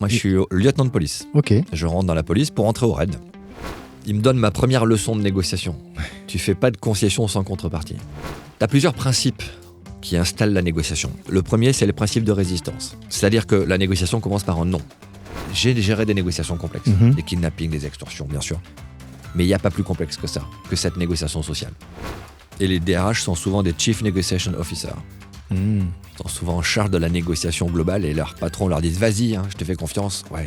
Moi, je suis lieutenant de police. Ok. Je rentre dans la police pour entrer au raid. Il me donne ma première leçon de négociation. Tu fais pas de concession sans contrepartie. Tu as plusieurs principes qui installent la négociation. Le premier, c'est le principe de résistance. C'est-à-dire que la négociation commence par un non. J'ai géré des négociations complexes, des kidnappings, des extorsions, bien sûr. Mais il n'y a pas plus complexe que ça, que cette négociation sociale. Et les DRH sont souvent des Chief Negotiation Officers. Ils sont souvent en charge de la négociation globale et leurs patrons leur disent « Vas-y, je te fais confiance. » Ouais.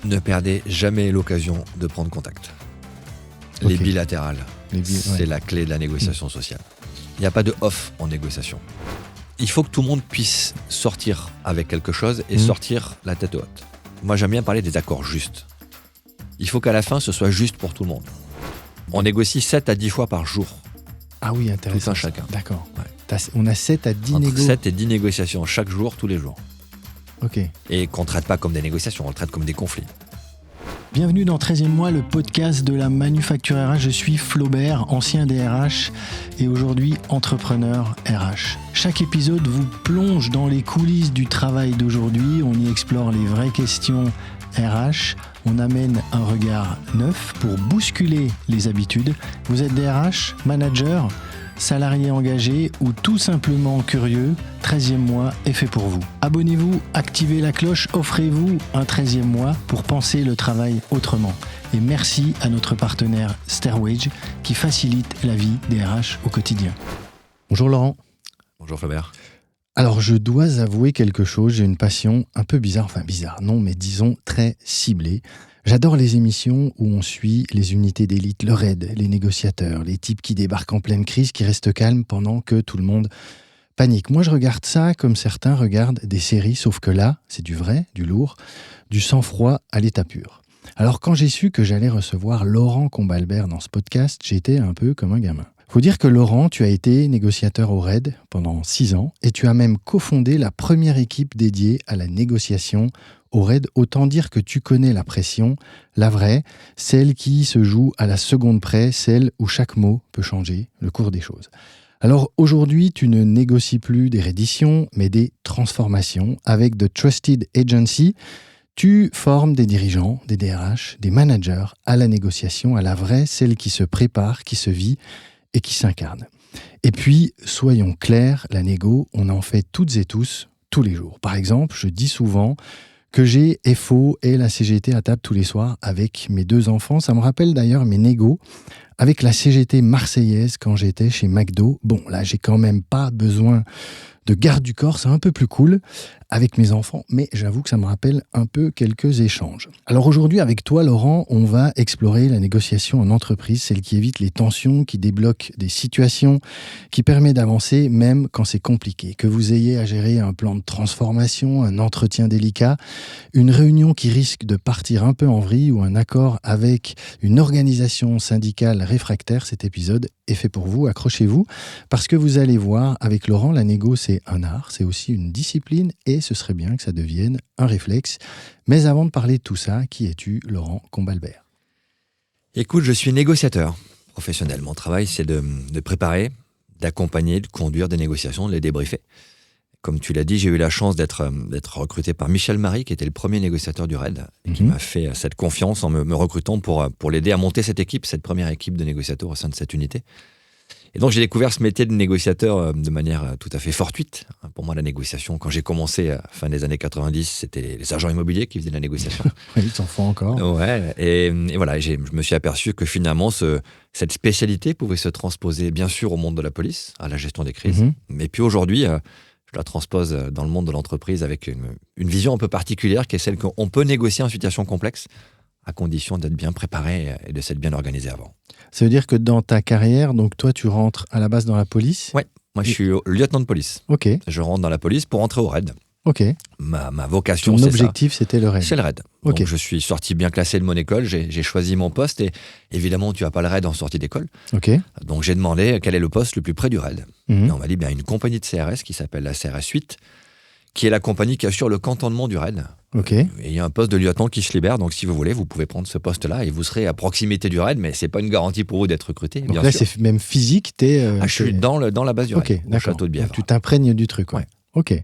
Ne perdez jamais l'occasion de prendre contact. Les bilatérales, c'est la clé de la négociation sociale. Il n'y a pas de off en négociation. Il faut que tout le monde puisse sortir avec quelque chose et sortir la tête haute. Moi, j'aime bien parler des accords justes. Il faut qu'à la fin, ce soit juste pour tout le monde. On négocie 7 à 10 fois par jour. Ah oui, intéressant. Tout un chacun. D'accord. Ouais. On a 7 à 10 Entre 7 et 10 négociations chaque jour, tous les jours. Ok. Et qu'on ne traite pas comme des négociations, on le traite comme des conflits. Bienvenue dans 13e mois, le podcast de la Manufacture RH. Je suis Flaubert, ancien DRH et aujourd'hui entrepreneur RH. Chaque épisode vous plonge dans les coulisses du travail d'aujourd'hui. On y explore les vraies questions RH. On amène un regard neuf pour bousculer les habitudes. Vous êtes DRH, manager, salarié engagé ou tout simplement curieux, 13e mois est fait pour vous. Abonnez-vous, activez la cloche, offrez-vous un 13e mois pour penser le travail autrement. Et merci à notre partenaire Stairwage qui facilite la vie des RH au quotidien. Bonjour Laurent. Bonjour Flaubert. Alors je dois avouer quelque chose, j'ai une passion un peu bizarre, enfin bizarre non, mais disons très ciblée. J'adore les émissions où on suit les unités d'élite, le raid, les négociateurs, les types qui débarquent en pleine crise, qui restent calmes pendant que tout le monde panique. Moi, je regarde ça comme certains regardent des séries, sauf que là, c'est du vrai, du lourd, du sang-froid à l'état pur. Alors, quand j'ai su que j'allais recevoir Laurent Combalbert dans ce podcast, j'étais un peu comme un gamin. Faut dire que Laurent, tu as été négociateur au RAID pendant 6 ans et tu as même cofondé la première équipe dédiée à la négociation au RAID. Autant dire que tu connais la pression, la vraie, celle qui se joue à la seconde près, celle où chaque mot peut changer le cours des choses. Alors aujourd'hui, tu ne négocies plus des redditions, mais des transformations avec The Trusted Agency. Tu formes des dirigeants, des DRH, des managers à la négociation, à la vraie, celle qui se prépare, qui se vit et qui s'incarne. Et puis, soyons clairs, la négo, on en fait toutes et tous, tous les jours. Par exemple, je dis souvent que j'ai FO et la CGT à table tous les soirs avec mes 2 enfants. Ça me rappelle d'ailleurs mes négos avec la CGT marseillaise quand j'étais chez McDo. Bon, là, j'ai quand même pas besoin de garde du corps, c'est un peu plus cool avec mes enfants, mais j'avoue que ça me rappelle un peu quelques échanges. Alors aujourd'hui, avec toi, Laurent, on va explorer la négociation en entreprise, celle qui évite les tensions, qui débloque des situations, qui permet d'avancer même quand c'est compliqué. Que vous ayez à gérer un plan de transformation, un entretien délicat, une réunion qui risque de partir un peu en vrille ou un accord avec une organisation syndicale réfractaire, cet épisode est fait pour vous, accrochez-vous, parce que vous allez voir, avec Laurent, la négo, c'est un art, c'est aussi une discipline et ce serait bien que ça devienne un réflexe. Mais avant de parler de tout ça, qui es-tu, Laurent Combalbert ? Écoute, je suis négociateur professionnel. Mon travail, c'est de préparer, d'accompagner, de conduire des négociations, de les débriefer. Comme tu l'as dit, j'ai eu la chance d'être recruté par Michel Marie, qui était le premier négociateur du RAID, et qui m'a fait cette confiance en me recrutant pour l'aider à monter cette équipe, cette première équipe de négociateurs au sein de cette unité. Et donc, j'ai découvert ce métier de négociateur de manière tout à fait fortuite. Pour moi, la négociation, quand j'ai commencé à la fin des années 90, c'était les agents immobiliers qui faisaient la négociation. Oui, ils s'en font encore. Ouais, et voilà, je me suis aperçu que finalement, cette spécialité pouvait se transposer, bien sûr, au monde de la police, à la gestion des crises. Mais puis aujourd'hui, je la transpose dans le monde de l'entreprise avec une vision un peu particulière, qui est celle qu'on peut négocier en situation complexe, à condition d'être bien préparé et de s'être bien organisé avant. Ça veut dire que dans ta carrière, donc toi, tu rentres à la base dans la police ? Ouais, moi je suis lieutenant de police. Ok. Je rentre dans la police pour entrer au RAID. Ok. Ma vocation, Ton c'est objectif, c'était le RAID. C'est le RAID. Ok. Donc je suis sorti bien classé de mon école, j'ai choisi mon poste et évidemment, tu n'as pas le RAID en sortie d'école. Ok. Donc j'ai demandé quel est le poste le plus près du RAID. Et Mhm. on m'a dit une compagnie de CRS qui s'appelle la CRS 8, qui est la compagnie qui assure le cantonnement du RAID. Ok. Et il y a un poste de lieutenant qui se libère, donc si vous voulez, vous pouvez prendre ce poste-là et vous serez à proximité du RAID, mais c'est pas une garantie pour vous d'être recruté. Donc bien là, sûr. c'est même physique, Je suis dans la base du RAID, Ok, au d'accord. château de Bièvre. Donc, tu t'imprègnes du truc, ouais. Ouais. Ok.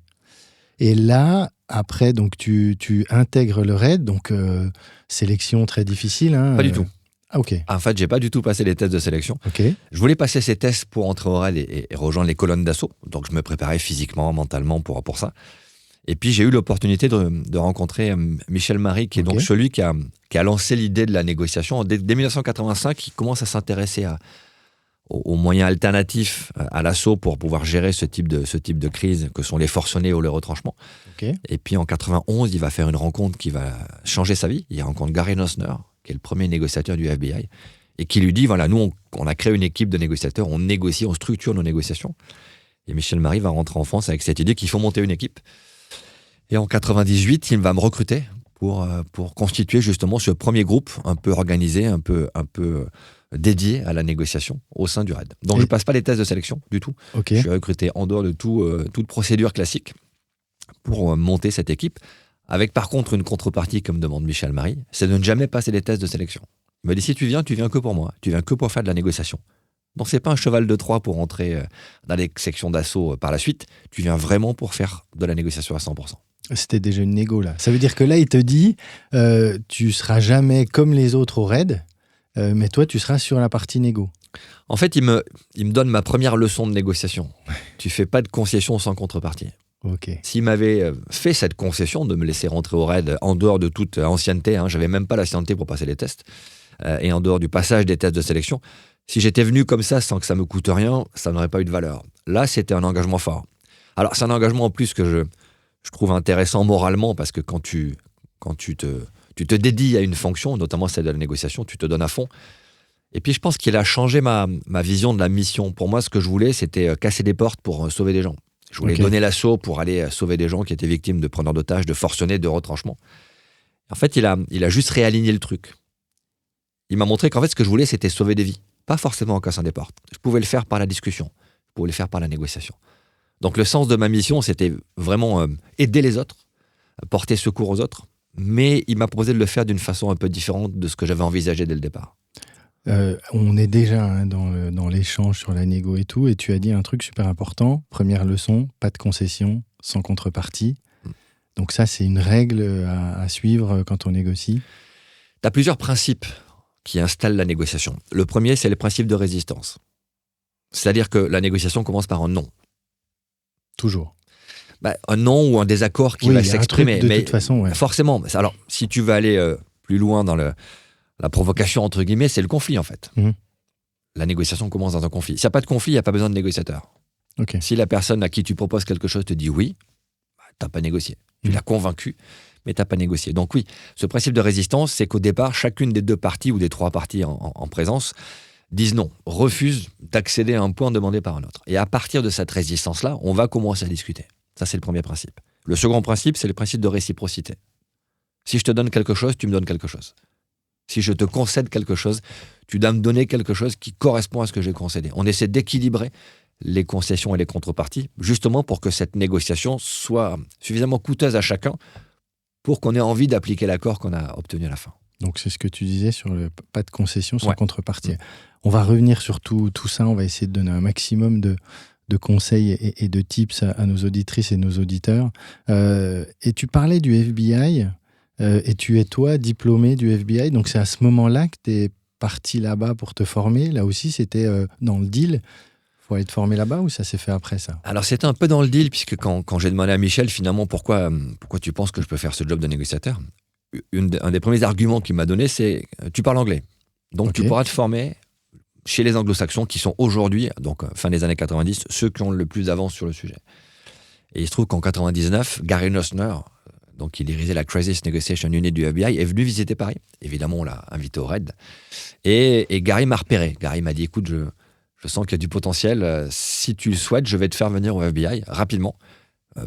Et là, après, donc tu intègres le RAID, donc sélection très difficile. Hein, Pas du tout. Ah, ok. En fait, j'ai pas du tout passé les tests de sélection. Ok. Je voulais passer ces tests pour entrer au RAID et rejoindre les colonnes d'assaut. Donc, je me préparais physiquement, mentalement pour ça. Et puis, j'ai eu l'opportunité de rencontrer Michel Marie, qui est donc celui qui a lancé l'idée de la négociation. Dès 1985, il commence à s'intéresser aux moyens alternatifs à l'assaut pour pouvoir gérer ce type de crise que sont les forcenés ou les retranchements. Okay. Et puis en 91, il va faire une rencontre qui va changer sa vie. Il rencontre Gary Nossner, qui est le premier négociateur du FBI, et qui lui dit, voilà, nous, on a créé une équipe de négociateurs, on négocie, on structure nos négociations. Et Michel Marie va rentrer en France avec cette idée qu'il faut monter une équipe. Et en 98, il va me recruter pour constituer justement ce premier groupe un peu organisé, un peu dédié à la négociation au sein du RAID. Donc je ne passe pas les tests de sélection du tout. Okay. Je suis recruté en dehors de toute procédure classique pour monter cette équipe, avec par contre une contrepartie que me demande Michel Marie, c'est de ne jamais passer les tests de sélection. Il me dit, si tu viens que pour moi, tu viens que pour faire de la négociation. Donc c'est pas un cheval de Troie pour entrer dans les sections d'assaut par la suite, tu viens vraiment pour faire de la négociation à 100%. C'était déjà une négo là. Ça veut dire que là, il te dit, tu seras jamais comme les autres au RAID, mais toi, tu seras sur la partie négo. En fait, il me donne ma première leçon de négociation. Tu fais pas de concession sans contrepartie. Okay. S'il m'avait fait cette concession de me laisser rentrer au RAID en dehors de toute ancienneté, j'avais même pas l'ancienneté pour passer les tests, et en dehors du passage des tests de sélection, si j'étais venu comme ça sans que ça me coûte rien, ça n'aurait pas eu de valeur. Là, c'était un engagement fort. Alors, c'est un engagement en plus que je trouve intéressant moralement, parce que quand tu te dédies à une fonction, notamment celle de la négociation, tu te donnes à fond. Et puis je pense qu'il a changé ma vision de la mission. Pour moi, ce que je voulais, c'était casser des portes pour sauver des gens. Je voulais donner l'assaut pour aller sauver des gens qui étaient victimes de preneurs d'otages, de forcenés, de retranchements. En fait, il a juste réaligné le truc. Il m'a montré qu'en fait, ce que je voulais, c'était sauver des vies. Pas forcément en cassant des portes. Je pouvais le faire par la discussion. Je pouvais le faire par la négociation. Donc le sens de ma mission, c'était vraiment aider les autres, porter secours aux autres. Mais il m'a proposé de le faire d'une façon un peu différente de ce que j'avais envisagé dès le départ. On est déjà dans l'échange sur la négo et tout, et tu as dit un truc super important. Première leçon, pas de concession, sans contrepartie. Donc ça, c'est une règle à suivre quand on négocie. Tu as plusieurs principes qui installent la négociation. Le premier, c'est le principe de résistance. C'est-à-dire que la négociation commence par un non. Toujours. Un non ou un désaccord qui va s'exprimer. De toute façon, ouais. Forcément. Alors, si tu veux aller plus loin dans la provocation, entre guillemets, c'est le conflit, en fait. Mmh. La négociation commence dans un conflit. S'il n'y a pas de conflit, il n'y a pas besoin de négociateur. Okay. Si la personne à qui tu proposes quelque chose te dit oui, tu n'as pas négocié. Tu l'as convaincu, mais tu n'as pas négocié. Donc oui, ce principe de résistance, c'est qu'au départ, chacune des deux parties ou des trois parties en présence disent non, refusent d'accéder à un point demandé par un autre. Et à partir de cette résistance-là, on va commencer à discuter. Ça, c'est le premier principe. Le second principe, c'est le principe de réciprocité. Si je te donne quelque chose, tu me donnes quelque chose. Si je te concède quelque chose, tu dois me donner quelque chose qui correspond à ce que j'ai concédé. On essaie d'équilibrer les concessions et les contreparties, justement pour que cette négociation soit suffisamment coûteuse à chacun pour qu'on ait envie d'appliquer l'accord qu'on a obtenu à la fin. Donc c'est ce que tu disais sur le pas de concession sans contrepartie. On va revenir sur tout ça, on va essayer de donner un maximum de conseils et de tips à nos auditrices et nos auditeurs. Et tu parlais du FBI, et tu es toi diplômé du FBI, donc c'est à ce moment-là que tu es parti là-bas pour te former. Là aussi, c'était dans le deal. Faut aller te former là-bas ou ça s'est fait après ça? Alors c'était un peu dans le deal, puisque quand j'ai demandé à Michel finalement pourquoi tu penses que je peux faire ce job de négociateur, un des premiers arguments qu'il m'a donné, c'est tu parles anglais, donc tu pourras te former chez les anglo-saxons qui sont aujourd'hui, donc fin des années 90, ceux qui ont le plus d'avance sur le sujet. Et il se trouve qu'en 99, Gary Nossner, donc qui dirigeait la Crisis Negotiation Unit du FBI, est venu visiter Paris. Évidemment, on l'a invité au RAID. Et Gary m'a repéré. Gary m'a dit, écoute, je sens qu'il y a du potentiel. Si tu le souhaites, je vais te faire venir au FBI rapidement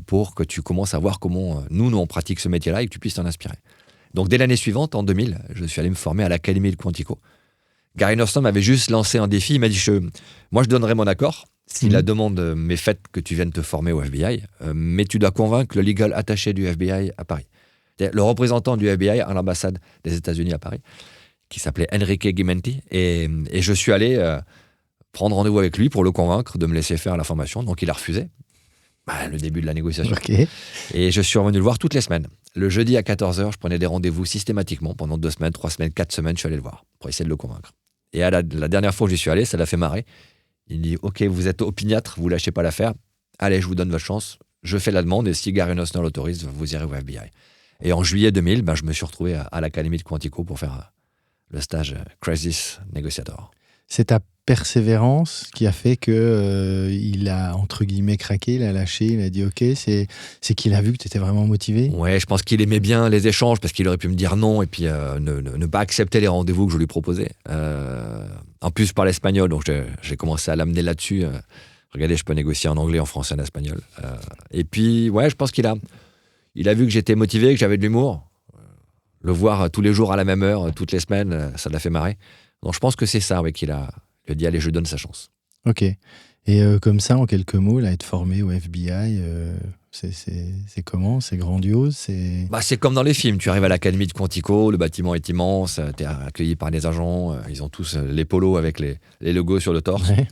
pour que tu commences à voir comment nous on pratique ce métier-là et que tu puisses t'en inspirer. Donc, dès l'année suivante, en 2000, je suis allé me former à l'Académie de Quantico. Gary Nossner m'avait juste lancé un défi. Il m'a dit, moi, je donnerai mon accord si la demande m'est faite que tu viennes te former au FBI, mais tu dois convaincre le legal attaché du FBI à Paris. Le représentant du FBI à l'ambassade des États-Unis à Paris, qui s'appelait Enrique Guimenti. Et je suis allé prendre rendez-vous avec lui pour le convaincre de me laisser faire la formation. Donc, il a refusé. Le début de la négociation. Ok. Et je suis revenu le voir toutes les semaines. Le jeudi à 14h, je prenais des rendez-vous systématiquement. Pendant 2 semaines, 3 semaines, 4 semaines, je suis allé le voir pour essayer de le convaincre. Et à la dernière fois où j'y suis allé, ça l'a fait marrer. Il me dit, OK, vous êtes opiniâtre, vous lâchez pas l'affaire. Allez, je vous donne votre chance. Je fais la demande et si Gary Nossner l'autorise, vous irez au FBI. Et en juillet 2000, je me suis retrouvé à l'Académie de Quantico pour faire le stage Crisis Negotiator. C'est ta persévérance qui a fait que il a, entre guillemets, craqué, il a lâché, il a dit OK, c'est qu'il a vu que tu étais vraiment motivé? Ouais, je pense qu'il aimait bien les échanges parce qu'il aurait pu me dire non et puis ne pas accepter les rendez-vous que je lui proposais. En plus, je parle espagnol, donc j'ai commencé à l'amener là-dessus. Regardez, je peux négocier en anglais, en français, en espagnol. Et puis, ouais, je pense qu'il a vu que j'étais motivé, que j'avais de l'humour. Le voir tous les jours à la même heure, toutes les semaines, ça l'a fait marrer. Donc je pense que c'est ça, oui, qu'il a dit, allez, je lui donne sa chance. Ok. Et comme ça, en quelques mots, là, être formé au FBI, c'est comment? C'est grandiose? C'est comme dans les films. Tu arrives à l'Académie de Quantico, le bâtiment est immense, tu es accueilli par des agents, ils ont tous les polos avec les logos sur le torse. Ouais.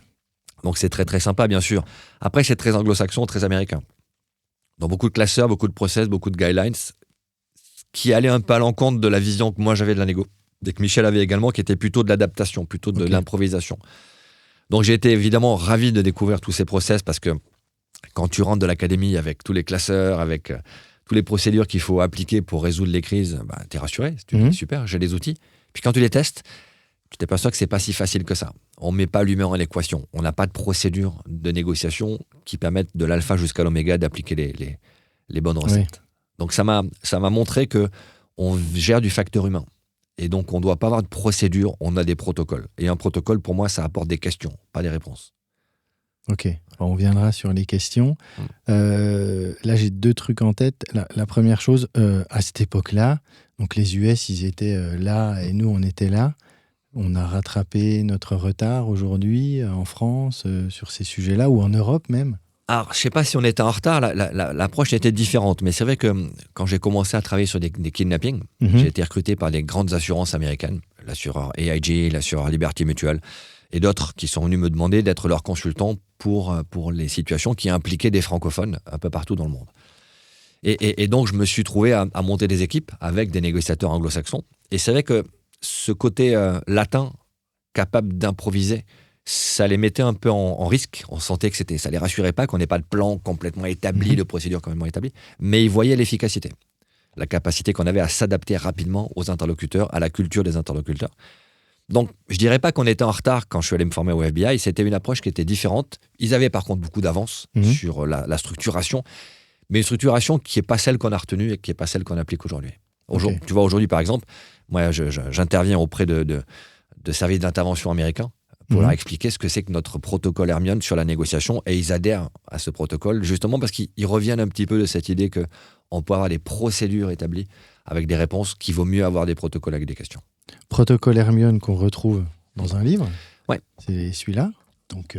Donc c'est très très sympa, bien sûr. Après, c'est très anglo-saxon, très américain. Dans beaucoup de classeurs, beaucoup de process, beaucoup de guidelines, qui allaient un peu à l'encontre de la vision que moi j'avais de la négo. Et que Michel avait également, qui était plutôt de l'adaptation, plutôt de l'improvisation. Donc j'ai été évidemment ravi de découvrir tous ces process parce que quand tu rentres de l'académie avec tous les classeurs, avec toutes les procédures qu'il faut appliquer pour résoudre les crises, tu es rassuré. Tu te dis super, j'ai des outils. Puis quand tu les testes, tu t'aperçois que c'est pas si facile que ça. On ne met pas l'humain en équation. On n'a pas de procédure de négociation qui permette de l'alpha jusqu'à l'oméga d'appliquer les bonnes recettes. Oui. Donc ça m'a montré qu'on gère du facteur humain. Et donc, on ne doit pas avoir de procédure, on a des protocoles. Et un protocole, pour moi, ça apporte des questions, pas des réponses. Ok, on reviendra sur les questions. Là, j'ai 2 trucs en tête. La première chose, à cette époque-là, donc les US, ils étaient là et nous, on était là. On a rattrapé notre retard aujourd'hui en France sur ces sujets-là, ou en Europe même. Alors, je ne sais pas si on était en retard, l'approche était différente, mais c'est vrai que quand j'ai commencé à travailler sur des kidnappings, j'ai été recruté par des grandes assurances américaines, l'assureur AIG, l'assureur Liberty Mutual, et d'autres qui sont venus me demander d'être leur consultant pour les situations qui impliquaient des francophones un peu partout dans le monde. Et donc, je me suis trouvé à monter des équipes avec des négociateurs anglo-saxons, et c'est vrai que ce côté latin, capable d'improviser, ça les mettait un peu en risque. On sentait que ça les rassurait pas, qu'on n'ait pas de plan complètement établi, de procédure complètement établie. Mais ils voyaient l'efficacité, la capacité qu'on avait à s'adapter rapidement aux interlocuteurs, à la culture des interlocuteurs. Donc, je dirais pas qu'on était en retard quand je suis allé me former au FBI. C'était une approche qui était différente. Ils avaient par contre beaucoup d'avance sur la structuration, mais une structuration qui n'est pas celle qu'on a retenue et qui n'est pas celle qu'on applique aujourd'hui. Tu vois, aujourd'hui, par exemple, moi, j'interviens auprès de services d'intervention américains pour leur expliquer ce que c'est que notre protocole Hermione sur la négociation, et ils adhèrent à ce protocole, justement parce qu'ils reviennent un petit peu de cette idée qu'on peut avoir des procédures établies avec des réponses, qu'il vaut mieux avoir des protocoles avec des questions. Protocole Hermione qu'on retrouve dans un livre. Ouais. C'est celui-là. Donc,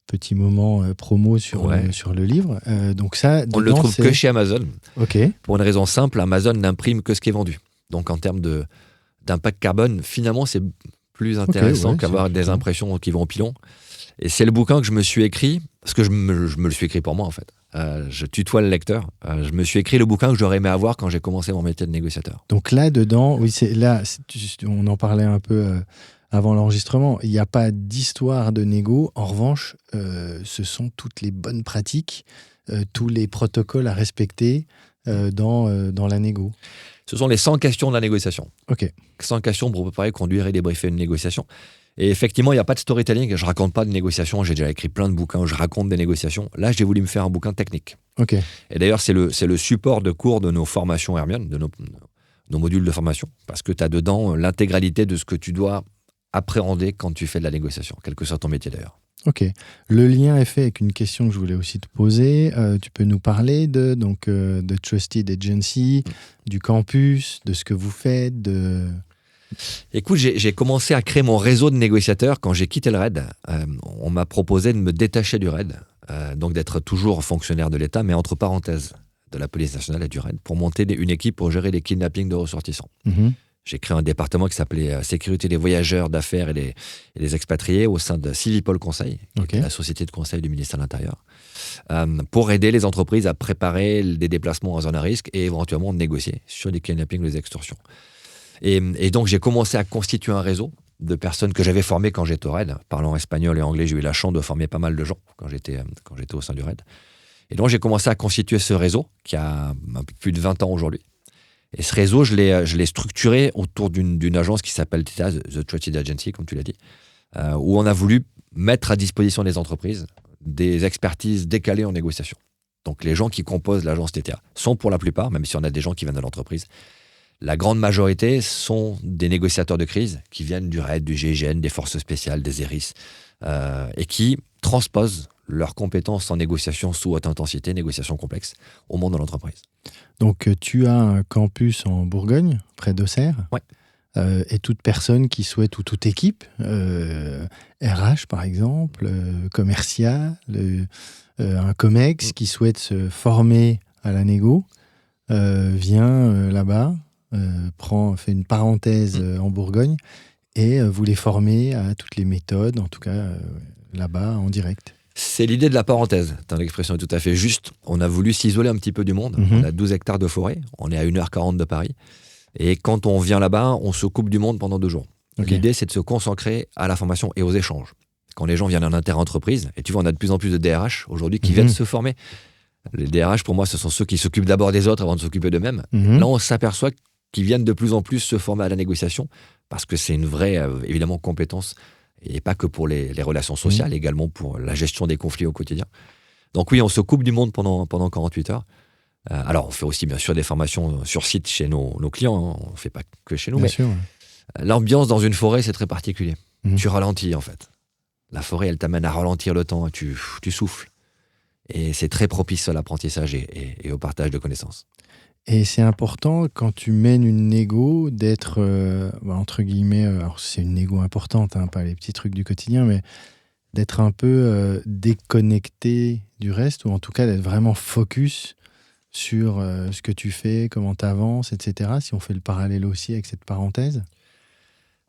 petit moment promo sur le livre. Donc ça, on ne le trouve que chez Amazon. Ok. Pour une raison simple, Amazon n'imprime que ce qui est vendu. Donc en termes d'impact carbone, finalement, c'est plus intéressant qu'avoir des impressions qui vont au pilon. Et c'est le bouquin que je me suis écrit, parce que je me le suis écrit pour moi en fait. Je tutoie le lecteur. Je me suis écrit le bouquin que j'aurais aimé avoir quand j'ai commencé mon métier de négociateur. Donc là-dedans, on en parlait un peu avant l'enregistrement, il n'y a pas d'histoire de négo. En revanche, ce sont toutes les bonnes pratiques, tous les protocoles à respecter dans la négo. Ce sont les 100 questions de la négociation. Ok. 100 questions pour préparer, conduire et débriefer une négociation. Et effectivement, il n'y a pas de storytelling. Je ne raconte pas de négociations. J'ai déjà écrit plein de bouquins où je raconte des négociations. Là, j'ai voulu me faire un bouquin technique. Ok. Et d'ailleurs, c'est le support de cours de nos formations Hermione, de nos modules de formation, parce que tu as dedans l'intégralité de ce que tu dois appréhender quand tu fais de la négociation, quel que soit ton métier d'ailleurs. Ok. Le lien est fait avec une question que je voulais aussi te poser. Tu peux nous parler de Trusted Agency, du campus, de ce que vous faites, Écoute, j'ai commencé à créer mon réseau de négociateurs quand j'ai quitté le RAID. On m'a proposé de me détacher du RAID, donc d'être toujours fonctionnaire de l'État, mais entre parenthèses de la police nationale et du RAID, pour monter une équipe pour gérer les kidnappings de ressortissants. J'ai créé un département qui s'appelait Sécurité des voyageurs, d'affaires et des expatriés au sein de Civipol Conseil, qui est la société de conseil du ministère de l'Intérieur, pour aider les entreprises à préparer des déplacements en zone à risque et éventuellement négocier sur des kidnappings ou des extorsions. Et donc, j'ai commencé à constituer un réseau de personnes que j'avais formées quand j'étais au RAID. Parlant espagnol et anglais, j'ai eu la chance de former pas mal de gens quand j'étais au sein du RAID. Et donc, j'ai commencé à constituer ce réseau qui a un peu plus de 20 ans aujourd'hui. Et ce réseau, je l'ai structuré autour d'une agence qui s'appelle TITA, The Trusted Agency, comme tu l'as dit, où on a voulu mettre à disposition des entreprises des expertises décalées en négociation. Donc les gens qui composent l'agence TTA sont pour la plupart, même si on a des gens qui viennent de l'entreprise, la grande majorité sont des négociateurs de crise qui viennent du RAID, du GIGN, des forces spéciales, des ERIS, et qui transposent leurs compétences en négociation sous haute intensité, négociation complexe, au monde de l'entreprise. Donc, tu as un campus en Bourgogne, près d'Auxerre. Ouais. Et toute personne qui souhaite, ou toute équipe, RH par exemple, commercial, un COMEX qui souhaite se former à la négo, vient là-bas, fait une parenthèse en Bourgogne, et vous les formez à toutes les méthodes, en tout cas là-bas, en direct. C'est l'idée de la parenthèse. Ton expression est tout à fait juste. On a voulu s'isoler un petit peu du monde. On a 12 hectares de forêt. On est à 1h40 de Paris. Et quand on vient là-bas, on se coupe du monde pendant 2 jours. L'idée, c'est de se consacrer à la formation et aux échanges. Quand les gens viennent en inter-entreprise, et tu vois, on a de plus en plus de DRH aujourd'hui qui viennent se former. Les DRH, pour moi, ce sont ceux qui s'occupent d'abord des autres avant de s'occuper d'eux-mêmes. Là, on s'aperçoit qu'ils viennent de plus en plus se former à la négociation parce que c'est une vraie, évidemment, compétence. Et pas que pour les relations sociales, également pour la gestion des conflits au quotidien. Donc oui, on se coupe du monde pendant 48 heures. Alors, on fait aussi bien sûr des formations sur site chez nos clients. Hein. On ne fait pas que chez nous. Bien mais sûr. L'ambiance dans une forêt, c'est très particulier. Tu ralentis, en fait. La forêt, elle t'amène à ralentir le temps. Tu souffles. Et c'est très propice à l'apprentissage et au partage de connaissances. Et c'est important, quand tu mènes une négo, d'être, entre guillemets, alors c'est une négo importante, hein, pas les petits trucs du quotidien, mais d'être un peu déconnecté du reste, ou en tout cas d'être vraiment focus sur ce que tu fais, comment tu avances, etc. Si on fait le parallèle aussi avec cette parenthèse.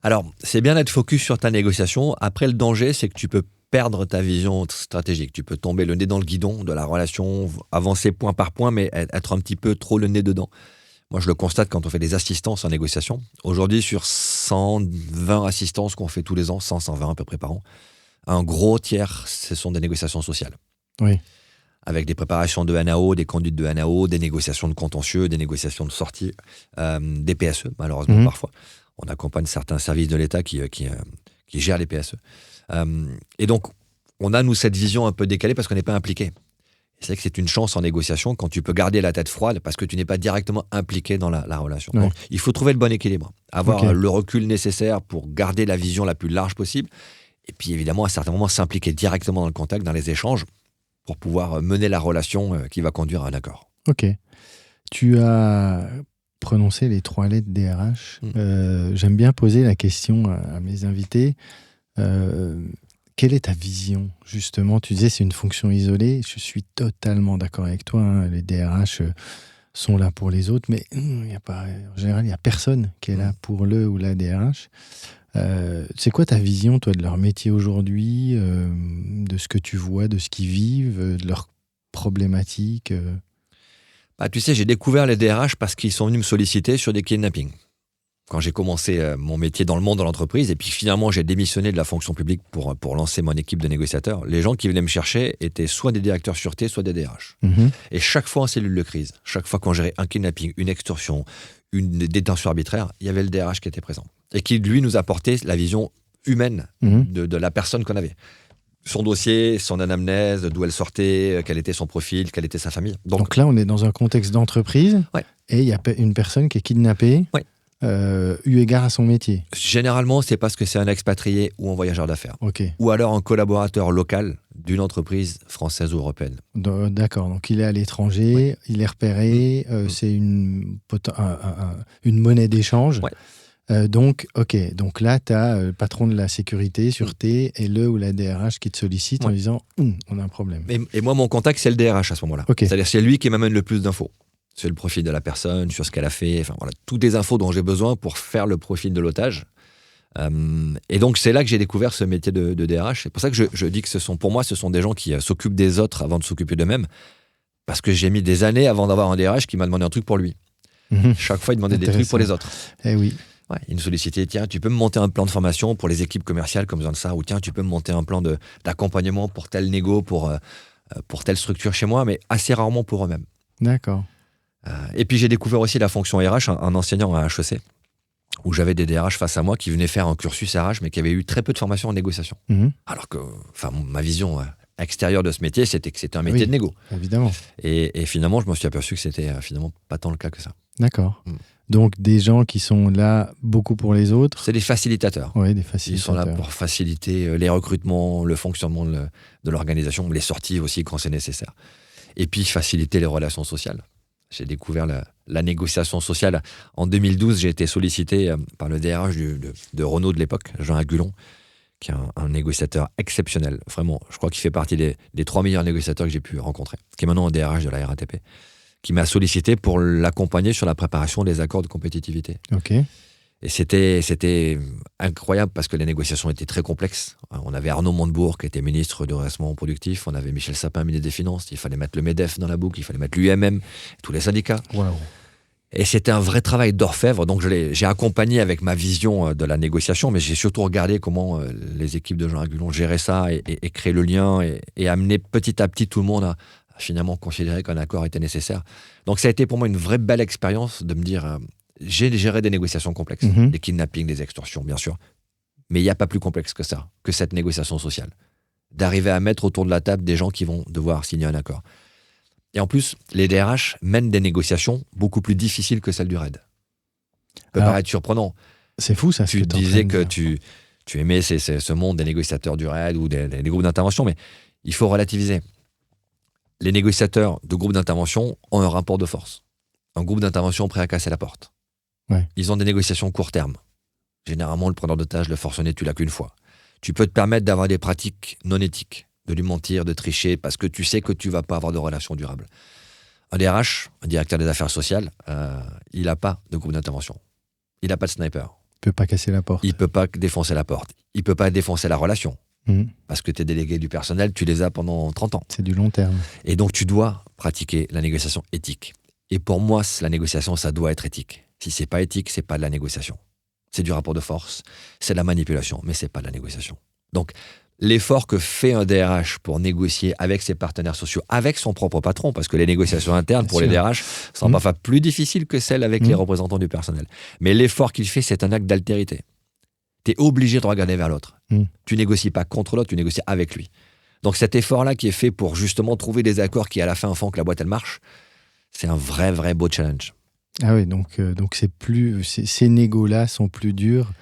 Alors, c'est bien d'être focus sur ta négociation. Après, le danger, c'est que tu peux perdre ta vision stratégique. Tu peux tomber le nez dans le guidon de la relation, avancer point par point, mais être un petit peu trop le nez dedans. Moi, je le constate quand on fait des assistances en négociation. Aujourd'hui, sur 120 assistances qu'on fait tous les ans, 120 à peu près par an, un gros tiers, ce sont des négociations sociales. Oui. Avec des préparations de NAO, des conduites de NAO, des négociations de contentieux, des négociations de sortie, des PSE, malheureusement, parfois. On accompagne certains services de l'État qui gèrent les PSE. Et donc, on a, nous, cette vision un peu décalée parce qu'on n'est pas impliqué. C'est vrai que c'est une chance en négociation quand tu peux garder la tête froide parce que tu n'es pas directement impliqué dans la relation. Ouais. Donc, il faut trouver le bon équilibre. Avoir le recul nécessaire pour garder la vision la plus large possible. Et puis, évidemment, à certains moments, s'impliquer directement dans le contact, dans les échanges, pour pouvoir mener la relation qui va conduire à un accord. Ok. Tu as prononcé les 3 lettres DRH. J'aime bien poser la question à mes invités. Quelle est ta vision, justement? Tu disais c'est une fonction isolée. Je suis totalement d'accord avec toi. Hein. Les DRH sont là pour les autres, mais en général, il n'y a personne qui est là pour le ou la DRH. C'est quoi ta vision, toi, de leur métier aujourd'hui, de ce que tu vois, de ce qu'ils vivent, de leurs problématiques Tu sais, j'ai découvert les DRH parce qu'ils sont venus me solliciter sur des kidnappings. Quand j'ai commencé mon métier dans le monde de l'entreprise, et puis finalement j'ai démissionné de la fonction publique pour lancer mon équipe de négociateurs, les gens qui venaient me chercher étaient soit des directeurs sûreté, soit des DRH. Et chaque fois en cellule de crise, chaque fois qu'on gérait un kidnapping, une extorsion, une détention arbitraire, il y avait le DRH qui était présent. Et qui, lui, nous apportait la vision humaine de la personne qu'on avait. Son dossier, son anamnèse, d'où elle sortait, quel était son profil, quelle était sa famille. Donc là, on est dans un contexte d'entreprise, et il y a une personne qui est kidnappée, eu égard à son métier. Généralement, c'est parce que c'est un expatrié ou un voyageur d'affaires. Ou alors un collaborateur local d'une entreprise française ou européenne. D'accord, donc il est à l'étranger, il est repéré, c'est une monnaie d'échange. Donc là, tu as le patron de la sécurité, sûreté, et le ou la DRH qui te sollicite en disant on a un problème. Et moi, mon contact, c'est le DRH à ce moment-là. C'est-à-dire c'est lui qui m'amène le plus d'infos. sur le profil de la personne, sur ce qu'elle a fait, enfin voilà, toutes les infos dont j'ai besoin pour faire le profil de l'otage. Et donc c'est là que j'ai découvert ce métier de DRH. C'est pour ça que je dis que pour moi, ce sont des gens qui s'occupent des autres avant de s'occuper d'eux-mêmes. Parce que j'ai mis des années avant d'avoir un DRH qui m'a demandé un truc pour lui. Chaque fois, il demandait des trucs pour les autres. Eh oui. Ouais, il me sollicitait, tiens, tu peux me monter un plan de formation pour les équipes commerciales comme besoin de ça, ou tiens, tu peux me monter un plan d'accompagnement pour tel négo, pour telle structure chez moi, mais assez rarement pour eux-mêmes. D'accord. Et puis j'ai découvert aussi la fonction RH en enseignant à HEC, où j'avais des DRH face à moi qui venaient faire un cursus RH, mais qui avaient eu très peu de formation en négociation. Alors que, ma vision extérieure de ce métier, c'était que c'était un métier de négo. Évidemment. Et finalement, je me suis aperçu que c'était finalement pas tant le cas que ça. D'accord. Donc des gens qui sont là beaucoup pour les autres. C'est des facilitateurs. Oui, des facilitateurs. Ils sont là pour faciliter les recrutements, le fonctionnement de l'organisation, les sorties aussi quand c'est nécessaire. Et puis faciliter les relations sociales. J'ai découvert la négociation sociale. En 2012, j'ai été sollicité par le DRH de Renault de l'époque, Jean Agulon, qui est un négociateur exceptionnel. Vraiment, je crois qu'il fait partie des 3 meilleurs négociateurs que j'ai pu rencontrer, qui est maintenant un DRH de la RATP, qui m'a sollicité pour l'accompagner sur la préparation des accords de compétitivité. Ok. Et c'était incroyable parce que les négociations étaient très complexes. On avait Arnaud Montebourg qui était ministre du redressement productif, on avait Michel Sapin, ministre des Finances, il fallait mettre le MEDEF dans la boucle, il fallait mettre l'UMM, tous les syndicats. Wow. Et c'était un vrai travail d'orfèvre, donc j'ai accompagné avec ma vision de la négociation, mais j'ai surtout regardé comment les équipes de Jean Agulon géraient ça et créaient le lien et amener petit à petit tout le monde à finalement considérer qu'un accord était nécessaire. Donc ça a été pour moi une vraie belle expérience de me dire... j'ai géré des négociations complexes, des kidnappings, des extorsions, bien sûr. Mais il n'y a pas plus complexe que ça, que cette négociation sociale. D'arriver à mettre autour de la table des gens qui vont devoir signer un accord. Et en plus, les DRH mènent des négociations beaucoup plus difficiles que celles du RAID. Ça peut paraître surprenant. C'est fou, ça. Tu disais que tu aimais ce monde des négociateurs du RAID ou des groupes d'intervention, mais il faut relativiser. Les négociateurs de groupes d'intervention ont un rapport de force. Un groupe d'intervention prêt à casser la porte. Ouais. Ils ont des négociations court terme. Généralement, le preneur d'otage, le forcené, tu l'as qu'une fois. Tu peux te permettre d'avoir des pratiques non éthiques, de lui mentir, de tricher, parce que tu sais que tu ne vas pas avoir de relation durable. Un DRH, un directeur des affaires sociales, il n'a pas de groupe d'intervention. Il n'a pas de sniper. Il ne peut pas casser la porte. Il ne peut pas défoncer la porte. Il ne peut pas défoncer la relation. Parce que tes délégués du personnel, tu les as pendant 30 ans. C'est du long terme. Et donc, tu dois pratiquer la négociation éthique. Et pour moi, la négociation, ça doit être éthique. Si c'est pas éthique, c'est pas de la négociation. C'est du rapport de force, c'est de la manipulation, mais c'est pas de la négociation. Donc, l'effort que fait un DRH pour négocier avec ses partenaires sociaux, avec son propre patron, parce que les négociations internes pour les DRH sont parfois plus difficiles que celles avec les représentants du personnel. Mais l'effort qu'il fait, c'est un acte d'altérité. Tu es obligé de regarder vers l'autre. Tu négocies pas contre l'autre, tu négocies avec lui. Donc cet effort-là qui est fait pour justement trouver des accords qui à la fin font que la boîte elle marche, c'est un vrai beau challenge. Ah oui, donc c'est plus, ces négos-là sont plus durs.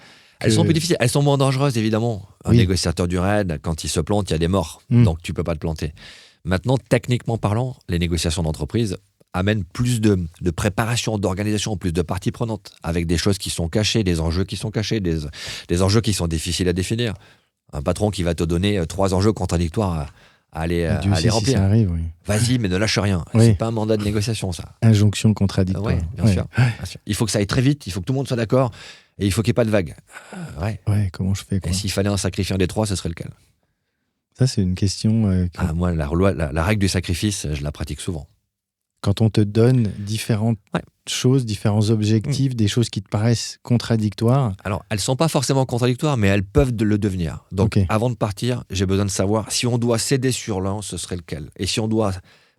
Elles sont plus difficiles, elles sont moins dangereuses évidemment. Un négociateur du RAID, quand il se plante, il y a des morts, donc tu peux pas te planter. Maintenant, techniquement parlant, les négociations d'entreprise amènent plus de préparation, d'organisation, plus de parties prenantes, avec des choses qui sont cachées, des enjeux qui sont cachés, des enjeux qui sont difficiles à définir. Un patron qui va te donner 3 enjeux contradictoires à aller remplir. Si ça arrive, oui. Vas-y, mais ne lâche rien. C'est pas un mandat de négociation, ça. Injonction contradictoire. Oui, bien sûr. Il faut que ça aille très vite, il faut que tout le monde soit d'accord, et il faut qu'il n'y ait pas de vague. Ouais, comment je fais quoi. Et s'il fallait un sacrifiant des 3, ce serait lequel? Ça, c'est une question... Moi, la règle du sacrifice, je la pratique souvent. Quand on te donne différentes choses, différents objectifs, des choses qui te paraissent contradictoires. Alors, elles ne sont pas forcément contradictoires, mais elles peuvent le devenir. Donc, avant de partir, j'ai besoin de savoir si on doit céder sur l'un, ce serait lequel? Et si on doit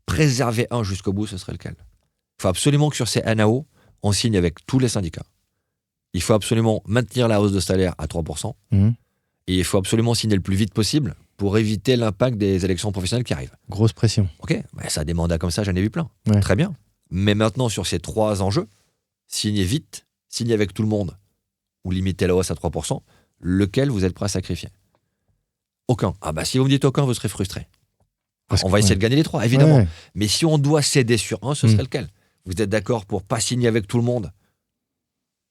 préserver un jusqu'au bout, ce serait lequel? Il faut absolument que sur ces NAO, on signe avec tous les syndicats. Il faut absolument maintenir la hausse de salaire à 3%. Et il faut absolument signer le plus vite possible pour éviter l'impact des élections professionnelles qui arrivent. Grosse pression. Ok, ça, des mandats comme ça, j'en ai vu plein. Ouais. Très bien. Mais maintenant, sur ces 3 enjeux, signez vite, signez avec tout le monde, ou limitez la hausse à 3%, lequel vous êtes prêt à sacrifier? Aucun. Si vous me dites aucun, vous serez frustré. On va essayer de gagner les 3, évidemment. Ouais. Mais si on doit céder sur un, ce serait lequel? Vous êtes d'accord pour pas signer avec tout le monde,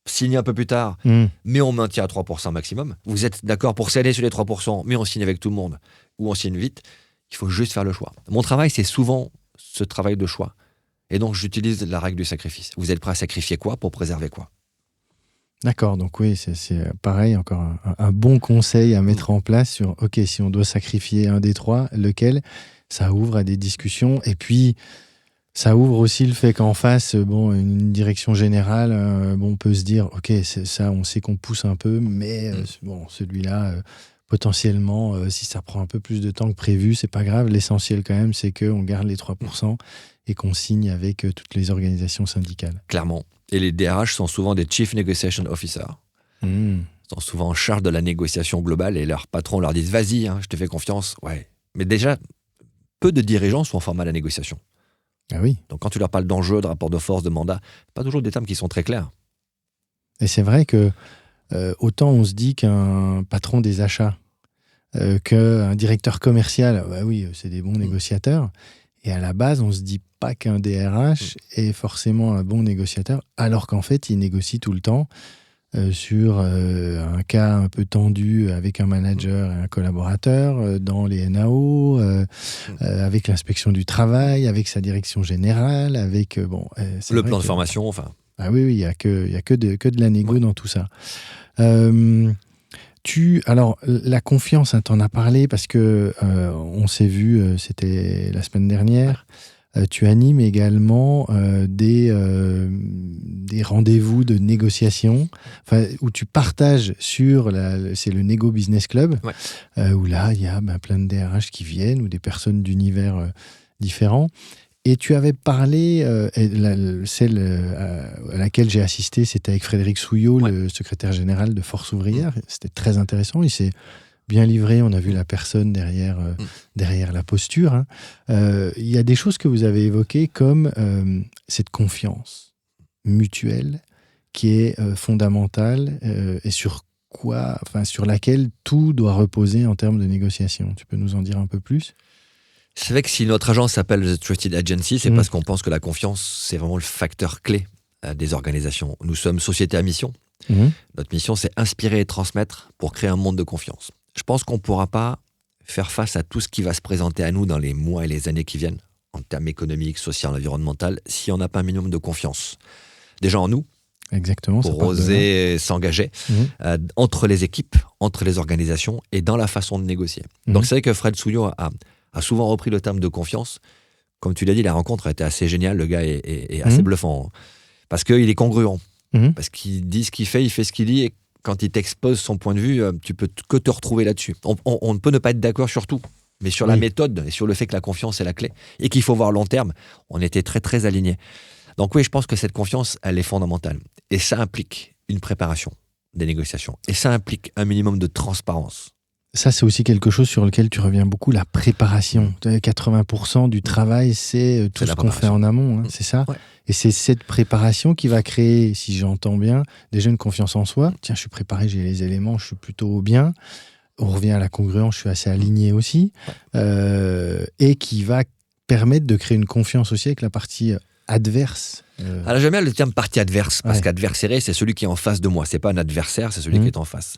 signer un peu plus tard, mais on maintient à 3% maximum. Vous êtes d'accord pour céder sur les 3%, mais on signe avec tout le monde, ou on signe vite. Il faut juste faire le choix. Mon travail, c'est souvent ce travail de choix. Et donc, j'utilise la règle du sacrifice. Vous êtes prêt à sacrifier quoi pour préserver quoi? D'accord, donc oui, c'est pareil, encore un bon conseil à mettre en place sur, ok, si on doit sacrifier un des trois, lequel? Ça ouvre à des discussions. Et puis, ça ouvre aussi le fait qu'en face, bon, une direction générale, bon, on peut se dire, ok, c'est ça, on sait qu'on pousse un peu, mais bon, celui-là, potentiellement, si ça prend un peu plus de temps que prévu, c'est pas grave. L'essentiel quand même, c'est qu'on garde les 3% et qu'on signe avec toutes les organisations syndicales. Clairement. Et les DRH sont souvent des Chief Negotiation Officers. Ils sont souvent en charge de la négociation globale et leurs patrons leur disent « Vas-y, je te fais confiance. » Ouais. Mais déjà, peu de dirigeants sont formés à la négociation. Ah oui. Donc quand tu leur parles d'enjeux, de rapport de force, de mandat, pas toujours des termes qui sont très clairs. Et c'est vrai que autant on se dit qu'un patron des achats, qu'un directeur commercial, bah oui, c'est des bons négociateurs. Et à la base, on ne se dit pas qu'un DRH est forcément un bon négociateur, alors qu'en fait, il négocie tout le temps sur un cas un peu tendu avec un manager et un collaborateur, dans les NAO, avec l'inspection du travail, avec sa direction générale, avec le plan de formation, enfin. Ah oui, il n'y a que de la négo dans tout ça. Alors, la confiance, tu en as parlé parce que on s'est vu, c'était la semaine dernière. Tu animes également des rendez-vous de négociation, où tu partages c'est le Nego Business Club, où là, il y a plein de DRH qui viennent ou des personnes d'univers différents. Et tu avais parlé, celle à laquelle j'ai assisté, c'était avec Frédéric Souillot, le secrétaire général de Force Ouvrière. C'était très intéressant. Il s'est bien livré. On a vu la personne derrière la posture. Il y a des choses que vous avez évoquées comme cette confiance mutuelle qui est fondamentale et sur laquelle tout doit reposer en termes de négociation. Tu peux nous en dire un peu plus ? C'est vrai que si notre agence s'appelle The Trusted Agency, c'est parce qu'on pense que la confiance, c'est vraiment le facteur clé des organisations. Nous sommes société à mission. Notre mission, c'est inspirer et transmettre pour créer un monde de confiance. Je pense qu'on ne pourra pas faire face à tout ce qui va se présenter à nous dans les mois et les années qui viennent, en termes économiques, sociaux, environnementaux, si on n'a pas un minimum de confiance. Déjà en nous, exactement, pour oser s'engager entre les équipes, entre les organisations et dans la façon de négocier. Donc c'est vrai que Fred Souillot a souvent repris le terme de confiance. Comme tu l'as dit, la rencontre a été assez géniale. Le gars est assez bluffant. Parce qu'il est congruent. Parce qu'il dit ce qu'il fait, il fait ce qu'il dit. Et quand il t'expose son point de vue, tu peux que te retrouver là-dessus. On ne peut ne pas être d'accord sur tout. Mais sur la méthode et sur le fait que la confiance est la clé. Et qu'il faut voir long terme, on était très, très alignés. Donc oui, je pense que cette confiance, elle est fondamentale. Et ça implique une préparation des négociations. Et ça implique un minimum de transparence. Ça, c'est aussi quelque chose sur lequel tu reviens beaucoup, la préparation. 80% du travail, c'est tout ce qu'on fait en amont, c'est ça ? Et c'est cette préparation qui va créer, si j'entends bien, déjà une confiance en soi. Tiens, je suis préparé, j'ai les éléments, je suis plutôt bien. On revient à la congruence, je suis assez aligné aussi. Et qui va permettre de créer une confiance aussi avec la partie adverse. Alors j'aime bien le terme partie adverse, parce qu'adversaire, c'est celui qui est en face de moi. C'est pas un adversaire, c'est celui qui est en face.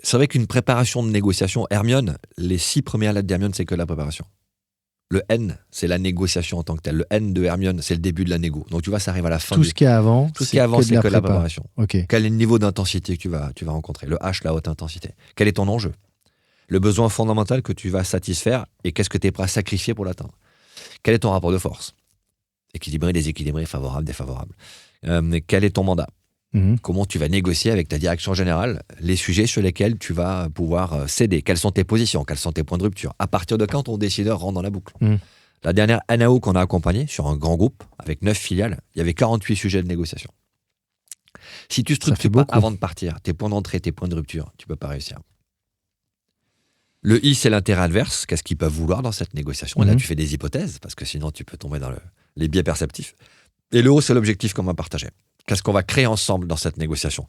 C'est vrai qu'une préparation de négociation, Hermione, les 6 premières lettres d'Hermione, c'est que la préparation. Le N, c'est la négociation en tant que telle. Le N de Hermione, c'est le début de la négo. Donc tu vois, ça arrive à la fin. Tout ce qui est avant, c'est que la préparation. Okay. Quel est le niveau d'intensité que tu vas rencontrer? Le H, la haute intensité. Quel est ton enjeu? Le besoin fondamental que tu vas satisfaire et qu'est-ce que tu es prêt à sacrifier pour l'atteindre? Quel est ton rapport de force? Équilibré, déséquilibré, favorable, défavorable. Quel est ton mandat? Comment tu vas négocier avec ta direction générale les sujets sur lesquels tu vas pouvoir céder? Quelles sont tes positions? Quels sont tes points de rupture? À partir de quand ton décideur rentre dans la boucle? La dernière NAO qu'on a accompagnée sur un grand groupe avec 9 filiales, il y avait 48 sujets de négociation. Si tu structures pas avant de partir tes points d'entrée, tes points de rupture, tu peux pas réussir. Le I, c'est l'intérêt adverse. Qu'est-ce qu'ils peuvent vouloir dans cette négociation? Et là, tu fais des hypothèses, parce que sinon, tu peux tomber dans les biais perceptifs. Et le O, c'est l'objectif qu'on va partager. Qu'est-ce qu'on va créer ensemble dans cette négociation?